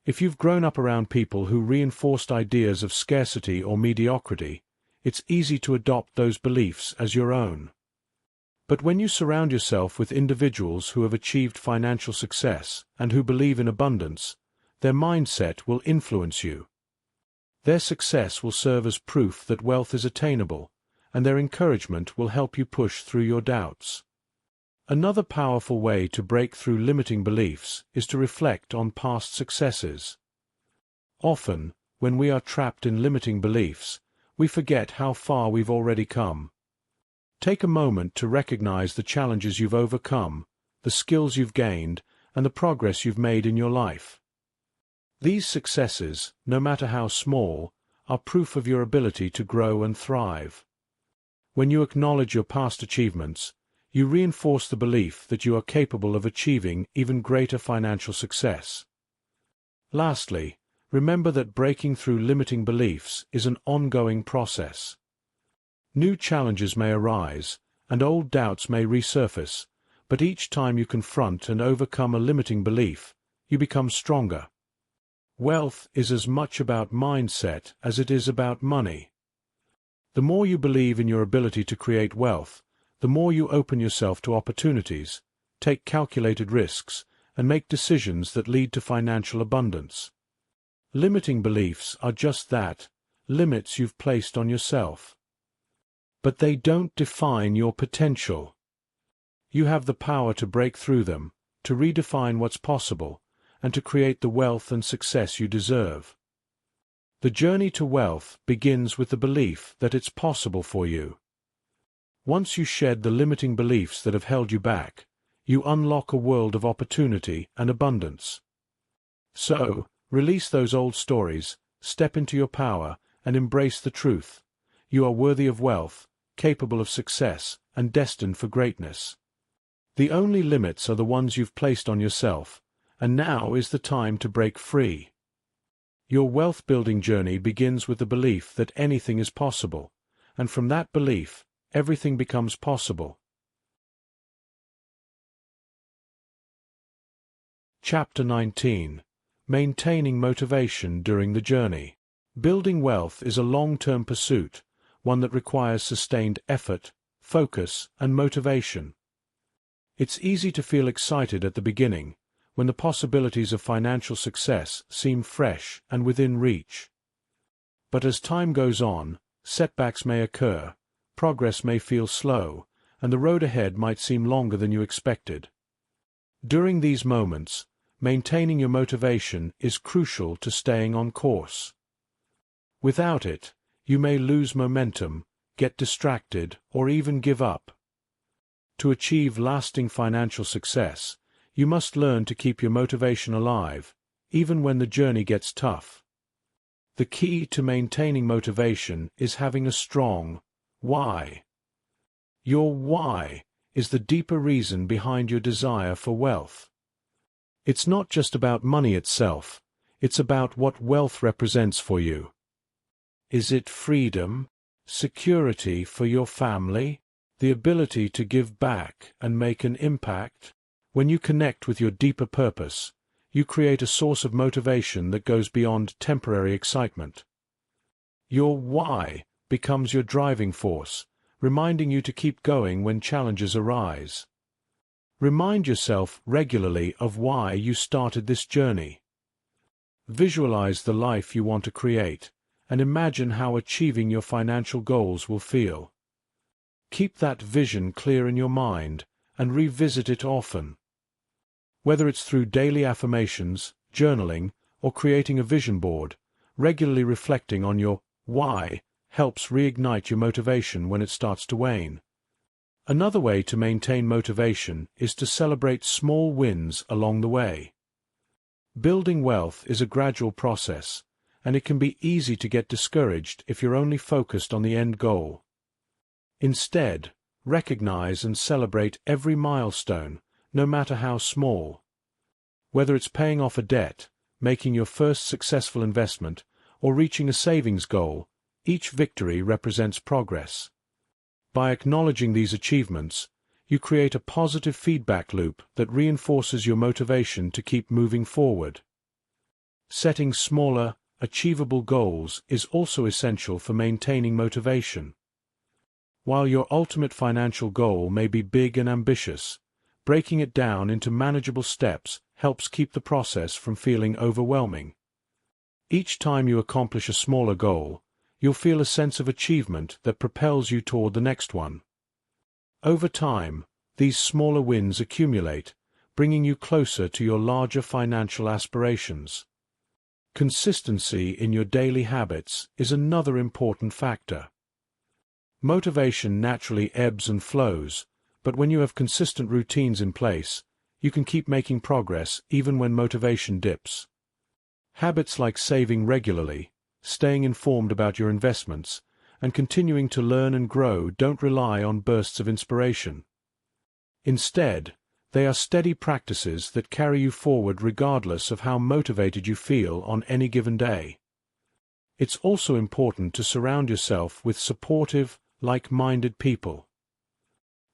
If you've grown up around people who reinforced ideas of scarcity or mediocrity, it's easy to adopt those beliefs as your own. But when you surround yourself with individuals who have achieved financial success and who believe in abundance, their mindset will influence you. Their success will serve as proof that wealth is attainable, and their encouragement will help you push through your doubts. Another powerful way to break through limiting beliefs is to reflect on past successes. Often, when we are trapped in limiting beliefs, we forget how far we've already come. Take a moment to recognize the challenges you've overcome, the skills you've gained, and the progress you've made in your life. These successes, no matter how small, are proof of your ability to grow and thrive. When you acknowledge your past achievements, you reinforce the belief that you are capable of achieving even greater financial success. Lastly, remember that breaking through limiting beliefs is an ongoing process. New challenges may arise, and old doubts may resurface, but each time you confront and overcome a limiting belief, you become stronger. Wealth is as much about mindset as it is about money. The more you believe in your ability to create wealth, the more you open yourself to opportunities, take calculated risks, and make decisions that lead to financial abundance. Limiting beliefs are just that, limits you've placed on yourself. But they don't define your potential. You have the power to break through them, to redefine what's possible, and to create the wealth and success you deserve. The journey to wealth begins with the belief that it's possible for you. Once you shed the limiting beliefs that have held you back, you unlock a world of opportunity and abundance. So, release those old stories, step into your power, and embrace the truth. You are worthy of wealth, capable of success, and destined for greatness. The only limits are the ones you've placed on yourself, and now is the time to break free. Your wealth-building journey begins with the belief that anything is possible, and from that belief, everything becomes possible. Chapter 19. Maintaining motivation during the journey. Building wealth is a long-term pursuit, one that requires sustained effort, focus, and motivation. It's easy to feel excited at the beginning, when the possibilities of financial success seem fresh and within reach. But as time goes on, setbacks may occur, progress may feel slow, and the road ahead might seem longer than you expected. During these moments, maintaining your motivation is crucial to staying on course. Without it, you may lose momentum, get distracted, or even give up. To achieve lasting financial success, you must learn to keep your motivation alive, even when the journey gets tough. The key to maintaining motivation is having a strong why. Your why is the deeper reason behind your desire for wealth. It's not just about money itself, it's about what wealth represents for you. Is it freedom, security for your family, the ability to give back and make an impact? When you connect with your deeper purpose, you create a source of motivation that goes beyond temporary excitement. Your why becomes your driving force, reminding you to keep going when challenges arise. Remind yourself regularly of why you started this journey. Visualize the life you want to create, and imagine how achieving your financial goals will feel. Keep that vision clear in your mind, and revisit it often. Whether it's through daily affirmations, journaling, or creating a vision board, regularly reflecting on your why helps reignite your motivation when it starts to wane. Another way to maintain motivation is to celebrate small wins along the way. Building wealth is a gradual process, and it can be easy to get discouraged if you're only focused on the end goal. Instead, recognize and celebrate every milestone, no matter how small. Whether it's paying off a debt, making your first successful investment, or reaching a savings goal, each victory represents progress. By acknowledging these achievements, you create a positive feedback loop that reinforces your motivation to keep moving forward. Setting smaller, achievable goals is also essential for maintaining motivation. While your ultimate financial goal may be big and ambitious, breaking it down into manageable steps helps keep the process from feeling overwhelming. Each time you accomplish a smaller goal, you'll feel a sense of achievement that propels you toward the next one. Over time, these smaller wins accumulate, bringing you closer to your larger financial aspirations. Consistency in your daily habits is another important factor. Motivation naturally ebbs and flows, but when you have consistent routines in place, you can keep making progress even when motivation dips. Habits like saving regularly, staying informed about your investments, and continuing to learn and grow don't rely on bursts of inspiration. Instead, they are steady practices that carry you forward regardless of how motivated you feel on any given day. It's also important to surround yourself with supportive, like-minded people.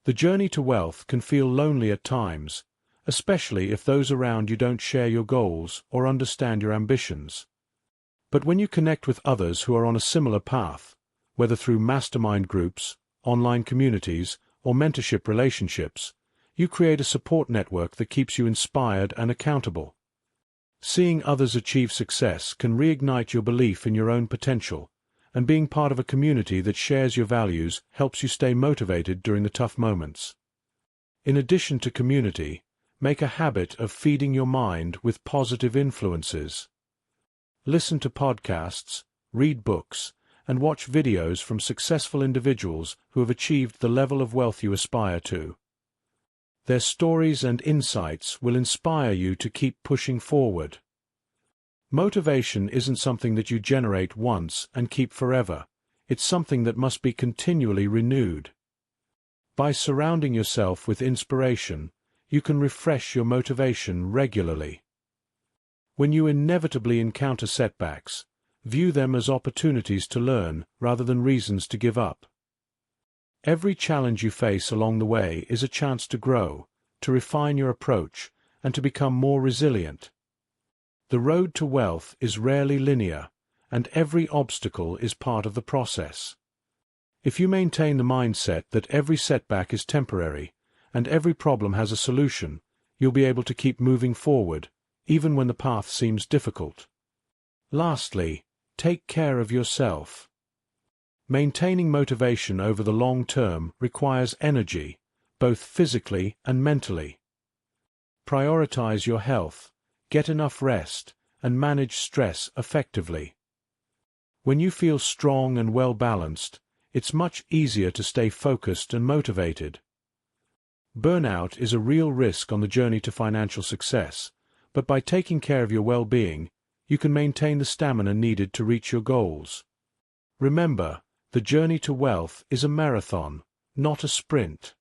The journey to wealth can feel lonely at times, especially if those around you don't share your goals or understand your ambitions. But when you connect with others who are on a similar path, whether through mastermind groups, online communities, or mentorship relationships, you create a support network that keeps you inspired and accountable. Seeing others achieve success can reignite your belief in your own potential, and being part of a community that shares your values helps you stay motivated during the tough moments. In addition to community, make a habit of feeding your mind with positive influences. Listen to podcasts, read books, and watch videos from successful individuals who have achieved the level of wealth you aspire to. Their stories and insights will inspire you to keep pushing forward. Motivation isn't something that you generate once and keep forever. It's something that must be continually renewed. By surrounding yourself with inspiration, you can refresh your motivation regularly. When you inevitably encounter setbacks, view them as opportunities to learn rather than reasons to give up. Every challenge you face along the way is a chance to grow, to refine your approach, and to become more resilient. The road to wealth is rarely linear, and every obstacle is part of the process. If you maintain the mindset that every setback is temporary, and every problem has a solution, you'll be able to keep moving forward, even when the path seems difficult. Lastly, take care of yourself. Maintaining motivation over the long term requires energy, both physically and mentally. Prioritize your health, get enough rest, and manage stress effectively. When you feel strong and well-balanced, it's much easier to stay focused and motivated. Burnout is a real risk on the journey to financial success, but by taking care of your well-being, you can maintain the stamina needed to reach your goals. Remember, the journey to wealth is a marathon, not a sprint.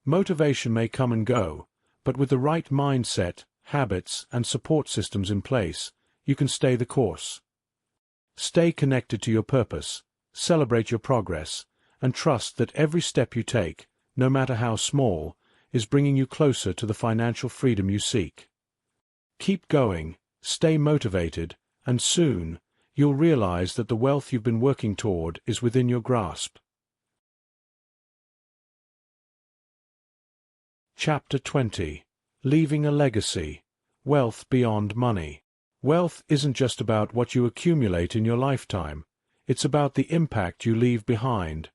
Motivation may come and go, but with the right mindset, habits, and support systems in place, you can stay the course. Stay connected to your purpose, celebrate your progress, and trust that every step you take, no matter how small, is bringing you closer to the financial freedom you seek. Keep going, stay motivated, and soon, you'll realize that the wealth you've been working toward is within your grasp. Chapter 20. Leaving a Legacy. Wealth Beyond Money. Wealth isn't just about what you accumulate in your lifetime, it's about the impact you leave behind.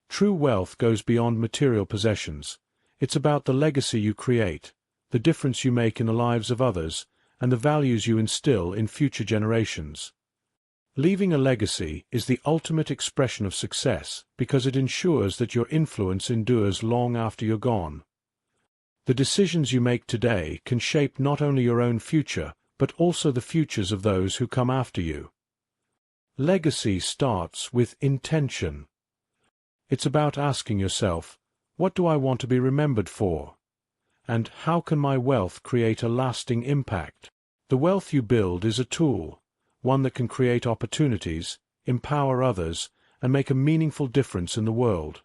True wealth goes beyond material possessions. It's about the legacy you create, the difference you make in the lives of others, and the values you instill in future generations. Leaving a legacy is the ultimate expression of success because it ensures that your influence endures long after you're gone. The decisions you make today can shape not only your own future, but also the futures of those who come after you. Legacy starts with intention. It's about asking yourself, what do I want to be remembered for? And how can my wealth create a lasting impact? The wealth you build is a tool, one that can create opportunities, empower others, and make a meaningful difference in the world.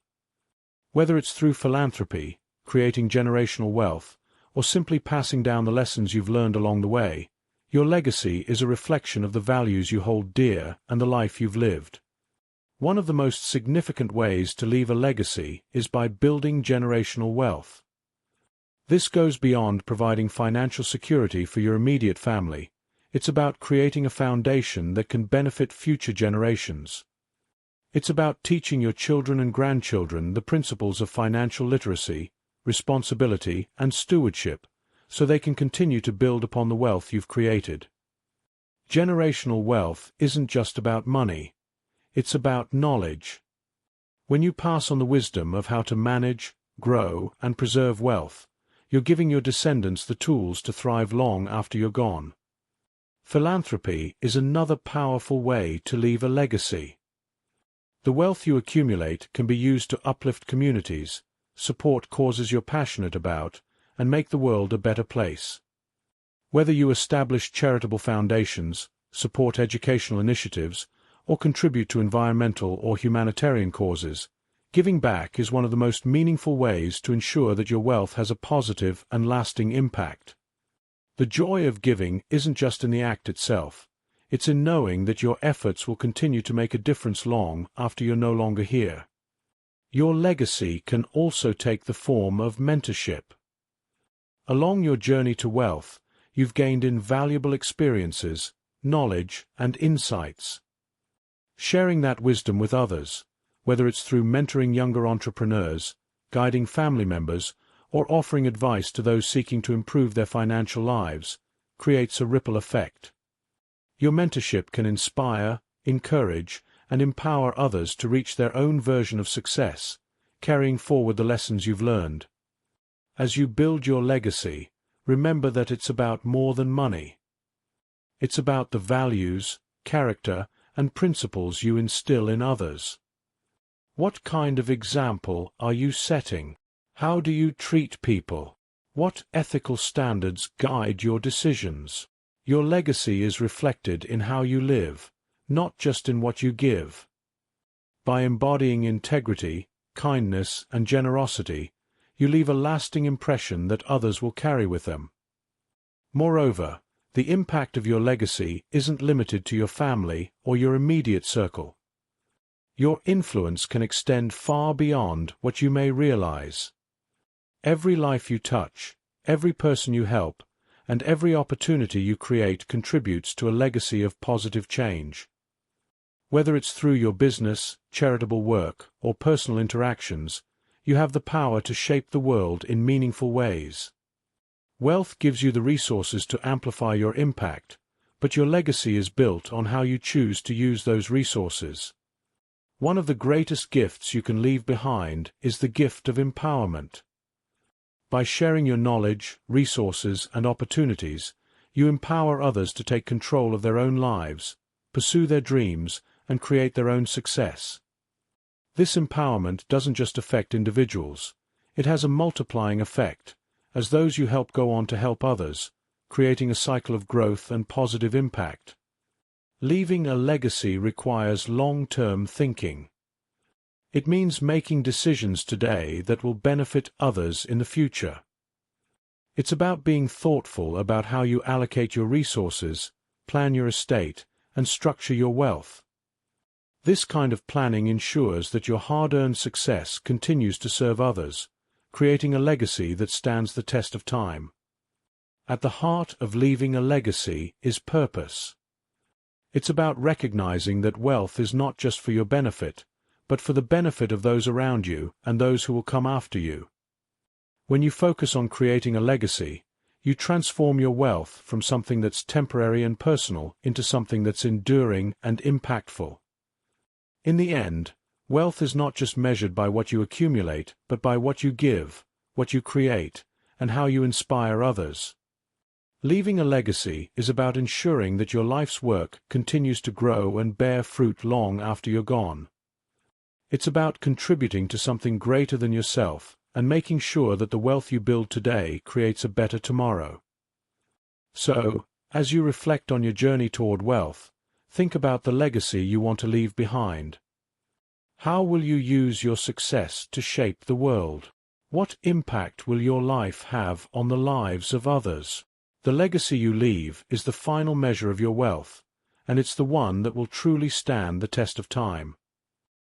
Whether it's through philanthropy, creating generational wealth, or simply passing down the lessons you've learned along the way, your legacy is a reflection of the values you hold dear and the life you've lived. One of the most significant ways to leave a legacy is by building generational wealth. This goes beyond providing financial security for your immediate family. It's about creating a foundation that can benefit future generations. It's about teaching your children and grandchildren the principles of financial literacy, responsibility, and stewardship, so they can continue to build upon the wealth you've created. Generational wealth isn't just about money. It's about knowledge. When you pass on the wisdom of how to manage, grow, and preserve wealth, you're giving your descendants the tools to thrive long after you're gone. Philanthropy is another powerful way to leave a legacy. The wealth you accumulate can be used to uplift communities, support causes you're passionate about, and make the world a better place. Whether you establish charitable foundations, support educational initiatives, or contribute to environmental or humanitarian causes, giving back is one of the most meaningful ways to ensure that your wealth has a positive and lasting impact. The joy of giving isn't just in the act itself. It's in knowing that your efforts will continue to make a difference long after you're no longer here. Your legacy can also take the form of mentorship. Along your journey to wealth, you've gained invaluable experiences, knowledge, and insights. Sharing that wisdom with others, whether it's through mentoring younger entrepreneurs, guiding family members, or offering advice to those seeking to improve their financial lives, creates a ripple effect. Your mentorship can inspire, encourage, and empower others to reach their own version of success, carrying forward the lessons you've learned. As you build your legacy, remember that it's about more than money. It's about the values, character, and principles you instill in others. What kind of example are you setting? How do you treat people? What ethical standards guide your decisions? Your legacy is reflected in how you live, not just in what you give. By embodying integrity, kindness, and generosity, you leave a lasting impression that others will carry with them. Moreover, the impact of your legacy isn't limited to your family or your immediate circle. Your influence can extend far beyond what you may realize. Every life you touch, every person you help, and every opportunity you create contributes to a legacy of positive change. Whether it's through your business, charitable work, or personal interactions, you have the power to shape the world in meaningful ways. Wealth gives you the resources to amplify your impact, but your legacy is built on how you choose to use those resources. One of the greatest gifts you can leave behind is the gift of empowerment. By sharing your knowledge, resources, and opportunities, you empower others to take control of their own lives, pursue their dreams, and create their own success. This empowerment doesn't just affect individuals. It has a multiplying effect, as those you help go on to help others, creating a cycle of growth and positive impact. Leaving a legacy requires long-term thinking. It means making decisions today that will benefit others in the future. It's about being thoughtful about how you allocate your resources, plan your estate, and structure your wealth. This kind of planning ensures that your hard-earned success continues to serve others, creating a legacy that stands the test of time. At the heart of leaving a legacy is purpose. It's about recognizing that wealth is not just for your benefit, but for the benefit of those around you and those who will come after you. When you focus on creating a legacy, you transform your wealth from something that's temporary and personal into something that's enduring and impactful. In the end, wealth is not just measured by what you accumulate, but by what you give, what you create, and how you inspire others. Leaving a legacy is about ensuring that your life's work continues to grow and bear fruit long after you're gone. It's about contributing to something greater than yourself and making sure that the wealth you build today creates a better tomorrow. So, as you reflect on your journey toward wealth, think about the legacy you want to leave behind. How will you use your success to shape the world? What impact will your life have on the lives of others? The legacy you leave is the final measure of your wealth, and it's the one that will truly stand the test of time.